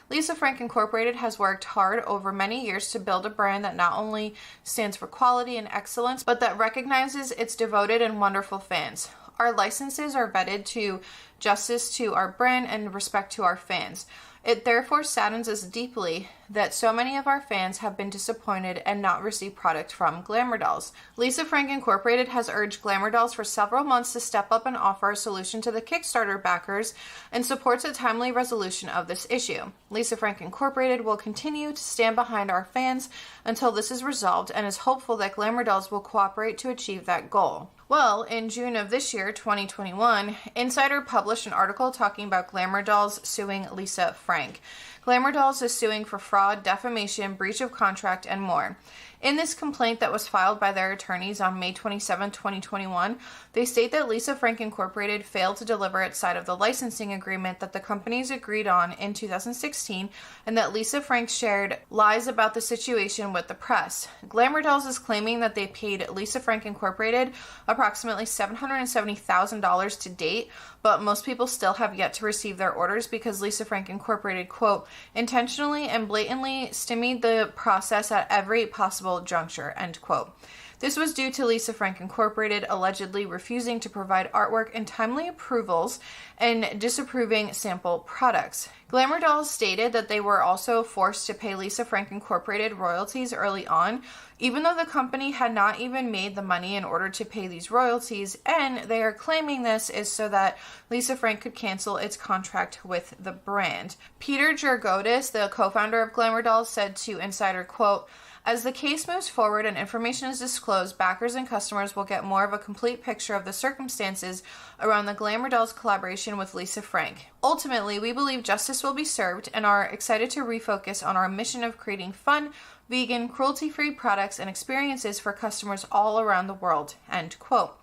Lisa Frank Incorporated has worked hard over many years to build a brand that not only stands for quality and excellence, but that recognizes its devoted and wonderful fans. Our licenses are vetted to justice to our brand and respect to our fans. It therefore saddens us deeply that so many of our fans have been disappointed and not received product from Glamour Dolls. Lisa Frank Incorporated has urged Glamour Dolls for several months to step up and offer a solution to the Kickstarter backers and supports a timely resolution of this issue. Lisa Frank Incorporated will continue to stand behind our fans until this is resolved and is hopeful that Glamour Dolls will cooperate to achieve that goal. Well, in June of this year, 2021, Insider published an article talking about Glamour Dolls suing Lisa Frank. Glamour Dolls is suing for fraud, defamation, breach of contract, and more. In this complaint that was filed by their attorneys on May 27, 2021, they state that Lisa Frank Incorporated failed to deliver its side of the licensing agreement that the companies agreed on in 2016, and that Lisa Frank shared lies about the situation with the press. Glamour Dolls is claiming that they paid Lisa Frank Incorporated approximately $770,000 to date, but most people still have yet to receive their orders because Lisa Frank Incorporated, quote, intentionally and blatantly stymied the process at every possible juncture, end quote. This was due to Lisa Frank Incorporated allegedly refusing to provide artwork and timely approvals and disapproving sample products. Glamour Dolls stated that they were also forced to pay Lisa Frank Incorporated royalties early on, even though the company had not even made the money in order to pay these royalties, and they are claiming this is so that Lisa Frank could cancel its contract with the brand. Peter Georgodis, the co-founder of Glamour Dolls, said to Insider, quote, as the case moves forward and information is disclosed, backers and customers will get more of a complete picture of the circumstances around the Glamour Dolls collaboration with Lisa Frank. Ultimately, we believe justice will be served and are excited to refocus on our mission of creating fun, vegan, cruelty-free products and experiences for customers all around the world, end quote.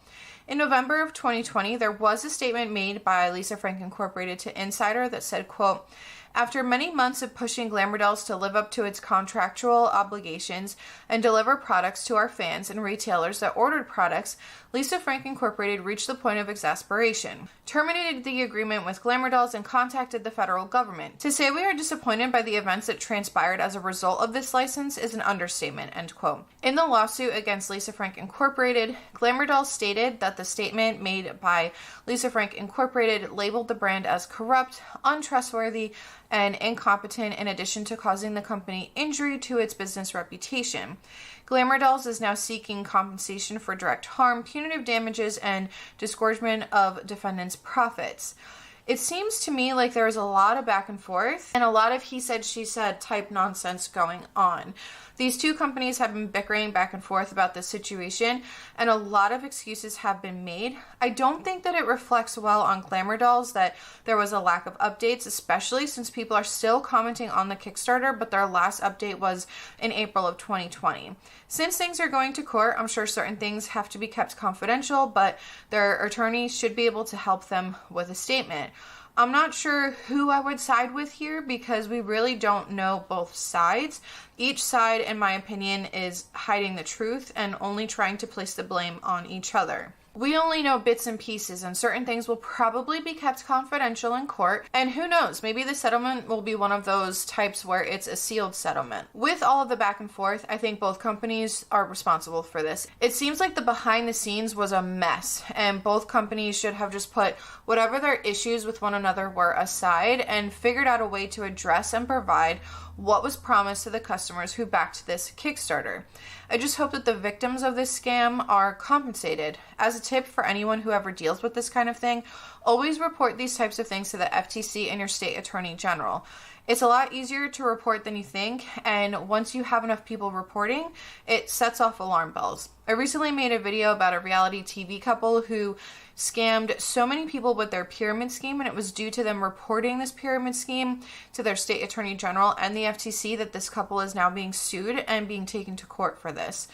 In November of 2020, there was a statement made by Lisa Frank Incorporated to Insider that said, quote, after many months of pushing Glamour Dolls to live up to its contractual obligations and deliver products to our fans and retailers that ordered products, Lisa Frank Incorporated reached the point of exasperation, terminated the agreement with Glamour Dolls, and contacted the federal government. To say we are disappointed by the events that transpired as a result of this license is an understatement, end quote. In the lawsuit against Lisa Frank Incorporated, Glamour Dolls stated that the statement made by Lisa Frank Incorporated labeled the brand as corrupt, untrustworthy, and incompetent, in addition to causing the company injury to its business reputation. Glamour Dolls is now seeking compensation for direct harm, punitive damages, and disgorgement of defendants' profits. It seems to me like there was a lot of back and forth and a lot of he said, she said type nonsense going on. These two companies have been bickering back and forth about this situation, and a lot of excuses have been made. I don't think that it reflects well on Glamour Dolls that there was a lack of updates, especially since people are still commenting on the Kickstarter, but their last update was in April of 2020. Since things are going to court, I'm sure certain things have to be kept confidential, but their attorneys should be able to help them with a statement. I'm not sure who I would side with here because we really don't know both sides. Each side, in my opinion, is hiding the truth and only trying to place the blame on each other. We only know bits and pieces, and certain things will probably be kept confidential in court. And who knows, maybe the settlement will be one of those types where it's a sealed settlement. With all of the back and forth, I think both companies are responsible for this. It seems like the behind the scenes was a mess, and both companies should have just put whatever their issues with one another were aside and figured out a way to address and provide what was promised to the customers who backed this Kickstarter. I just hope that the victims of this scam are compensated. As a tip for anyone who ever deals with this kind of thing, always report these types of things to the FTC and your state attorney general. It's a lot easier to report than you think, and once you have enough people reporting, it sets off alarm bells. I recently made a video about a reality TV couple who scammed so many people with their pyramid scheme, and it was due to them reporting this pyramid scheme to their state attorney general and the FTC that this couple is now being sued and being taken to court for this.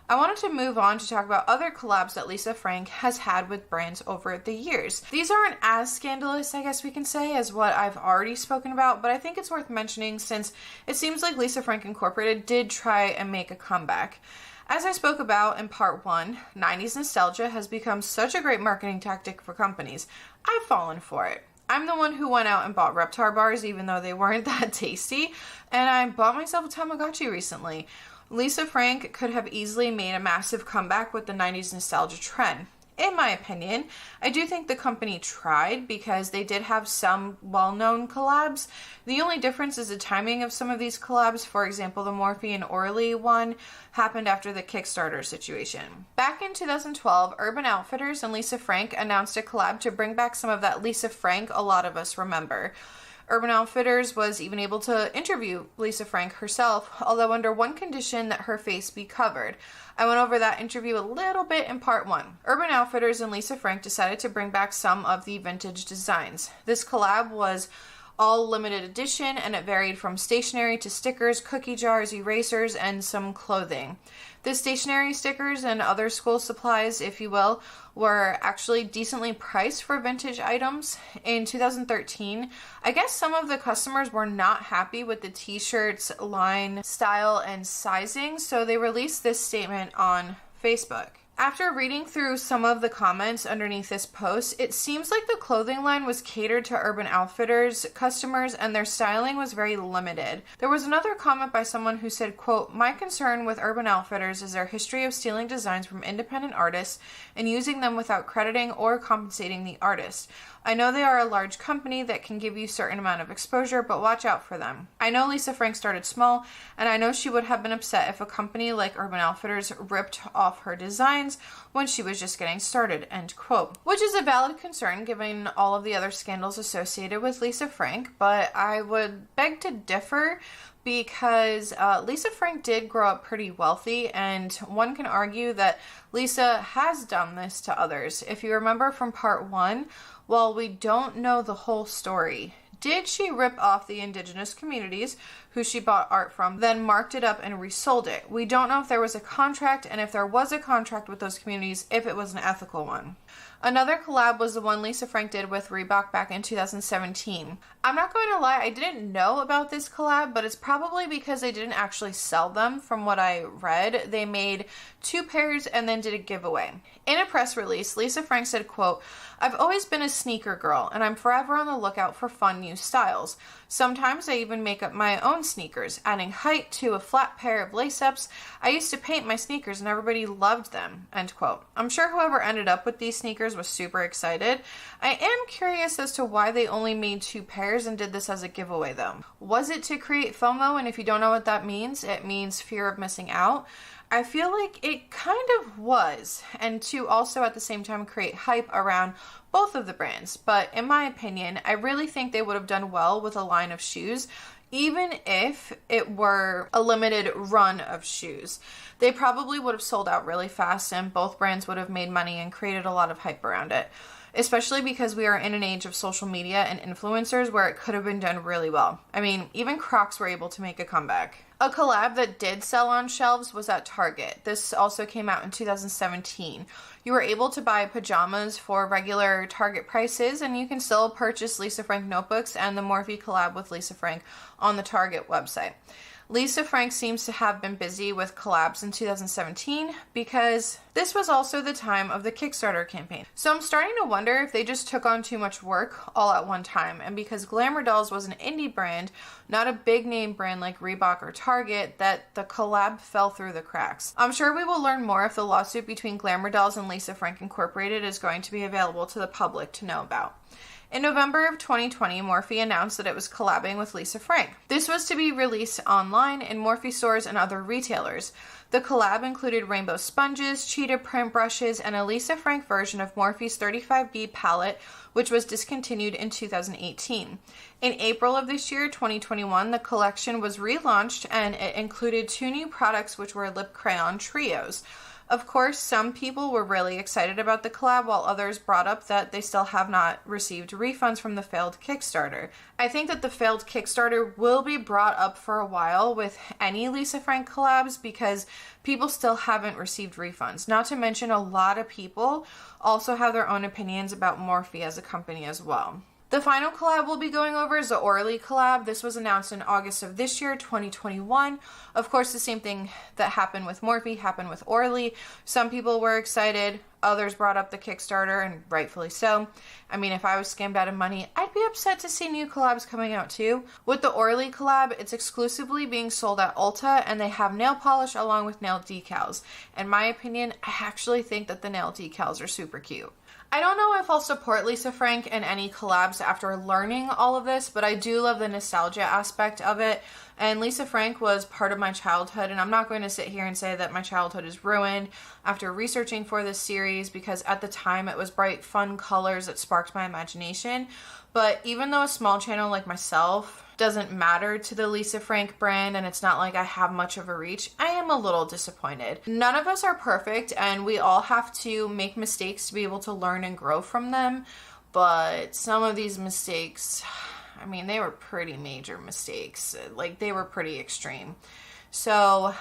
I wanted to move on to talk about other collabs that Lisa Frank has had with brands over the years. These aren't as scandalous, I guess we can say, as what I've already spoken about, but I think it's worth mentioning since it seems like Lisa Frank Incorporated did try and make a comeback. As I spoke about in part 1, 90s nostalgia has become such a great marketing tactic for companies. I've fallen for it. I'm the one who went out and bought Reptar bars even though they weren't that tasty, and I bought myself a Tamagotchi recently. Lisa Frank could have easily made a massive comeback with the 90s nostalgia trend. In my opinion, I do think the company tried because they did have some well-known collabs. The only difference is the timing of some of these collabs. For example, the Morphe and Orly one happened after the Kickstarter situation. Back in 2012, Urban Outfitters and Lisa Frank announced a collab to bring back some of that Lisa Frank a lot of us remember. Urban Outfitters was even able to interview Lisa Frank herself, although under one condition that her face be covered. I went over that interview a little bit in part 1. Urban Outfitters and Lisa Frank decided to bring back some of the vintage designs. This collab was all limited edition, and it varied from stationery to stickers, cookie jars, erasers, and some clothing. The stationery, stickers, and other school supplies, if you will, were actually decently priced for vintage items. In 2013, I guess some of the customers were not happy with the t-shirts line, style, and sizing, so they released this statement on Facebook. After reading through some of the comments underneath this post, it seems like the clothing line was catered to Urban Outfitters customers and their styling was very limited. There was another comment by someone who said, quote, "My concern with Urban Outfitters is their history of stealing designs from independent artists and using them without crediting or compensating the artist. I know they are a large company that can give you a certain amount of exposure, but watch out for them. I know Lisa Frank started small, and I know she would have been upset if a company like Urban Outfitters ripped off her designs when she was just getting started," end quote. Which is a valid concern given all of the other scandals associated with Lisa Frank, but I would beg to differ because Lisa Frank did grow up pretty wealthy, and one can argue that Lisa has done this to others. If you remember from part 1, while we don't know the whole story, did she rip off the indigenous communities who she bought art from, then marked it up and resold it? We don't know if there was a contract, and if there was a contract with those communities, if it was an ethical one. Another collab was the one Lisa Frank did with Reebok back in 2017. I'm not going to lie, I didn't know about this collab, but it's probably because they didn't actually sell them. From what I read, they made 2 pairs and then did a giveaway. In a press release, Lisa Frank said, quote, "I've always been a sneaker girl, and I'm forever on the lookout for fun new styles. Sometimes I even make up my own sneakers, adding height to a flat pair of lace-ups. I used to paint my sneakers and everybody loved them," end quote. I'm sure whoever ended up with these sneakers Kickstarters was super excited. I am curious as to why they only made 2 pairs and did this as a giveaway though. Was it to create FOMO? And if you don't know what that means, it means fear of missing out. I feel like it kind of was, and to also at the same time create hype around both of the brands. But in my opinion, I really think they would have done well with a line of shoes, even if it were a limited run of shoes. They probably would have sold out really fast and both brands would have made money and created a lot of hype around it. Especially because we are in an age of social media and influencers where it could have been done really well. I mean, even Crocs were able to make a comeback. A collab that did sell on shelves was at Target. This also came out in 2017. You were able to buy pajamas for regular Target prices, and you can still purchase Lisa Frank notebooks and the Morphe collab with Lisa Frank on the Target website. Lisa Frank seems to have been busy with collabs in 2017 because this was also the time of the Kickstarter campaign. So I'm starting to wonder if they just took on too much work all at one time, and because Glamour Dolls was an indie brand, not a big name brand like Reebok or Target, that the collab fell through the cracks. I'm sure we will learn more if the lawsuit between Glamour Dolls and Lisa Frank Incorporated is going to be available to the public to know about. In November of 2020, Morphe announced that it was collabing with Lisa Frank. This was to be released online in Morphe stores and other retailers. The collab included rainbow sponges, cheetah print brushes, and a Lisa Frank version of Morphe's 35B palette, which was discontinued in 2018. In April of this year, 2021, the collection was relaunched and it included 2 new products, which were lip crayon trios. Of course, some people were really excited about the collab, while others brought up that they still have not received refunds from the failed Kickstarter. I think that the failed Kickstarter will be brought up for a while with any Lisa Frank collabs because people still haven't received refunds. Not to mention, a lot of people also have their own opinions about Morphe as a company as well. The final collab we'll be going over is the Orly collab. This was announced in August of this year, 2021. Of course, the same thing that happened with Morphe happened with Orly. Some people were excited, others brought up the Kickstarter, and rightfully so. I mean, if I was scammed out of money, I'd be upset to see new collabs coming out too. With the Orly collab, it's exclusively being sold at Ulta, and they have nail polish along with nail decals. In my opinion, I actually think that the nail decals are super cute. I don't know if I'll support Lisa Frank in any collabs after learning all of this, but I do love the nostalgia aspect of it. And Lisa Frank was part of my childhood, and I'm not going to sit here and say that my childhood is ruined after researching for this series, because at the time it was bright, fun colors that sparked my imagination. But even though a small channel like myself doesn't matter to the Lisa Frank brand, and it's not like I have much of a reach, I am a little disappointed. None of us are perfect, and we all have to make mistakes to be able to learn and grow from them. But some of these mistakes, I mean, they were pretty major mistakes. Like, they were pretty extreme. So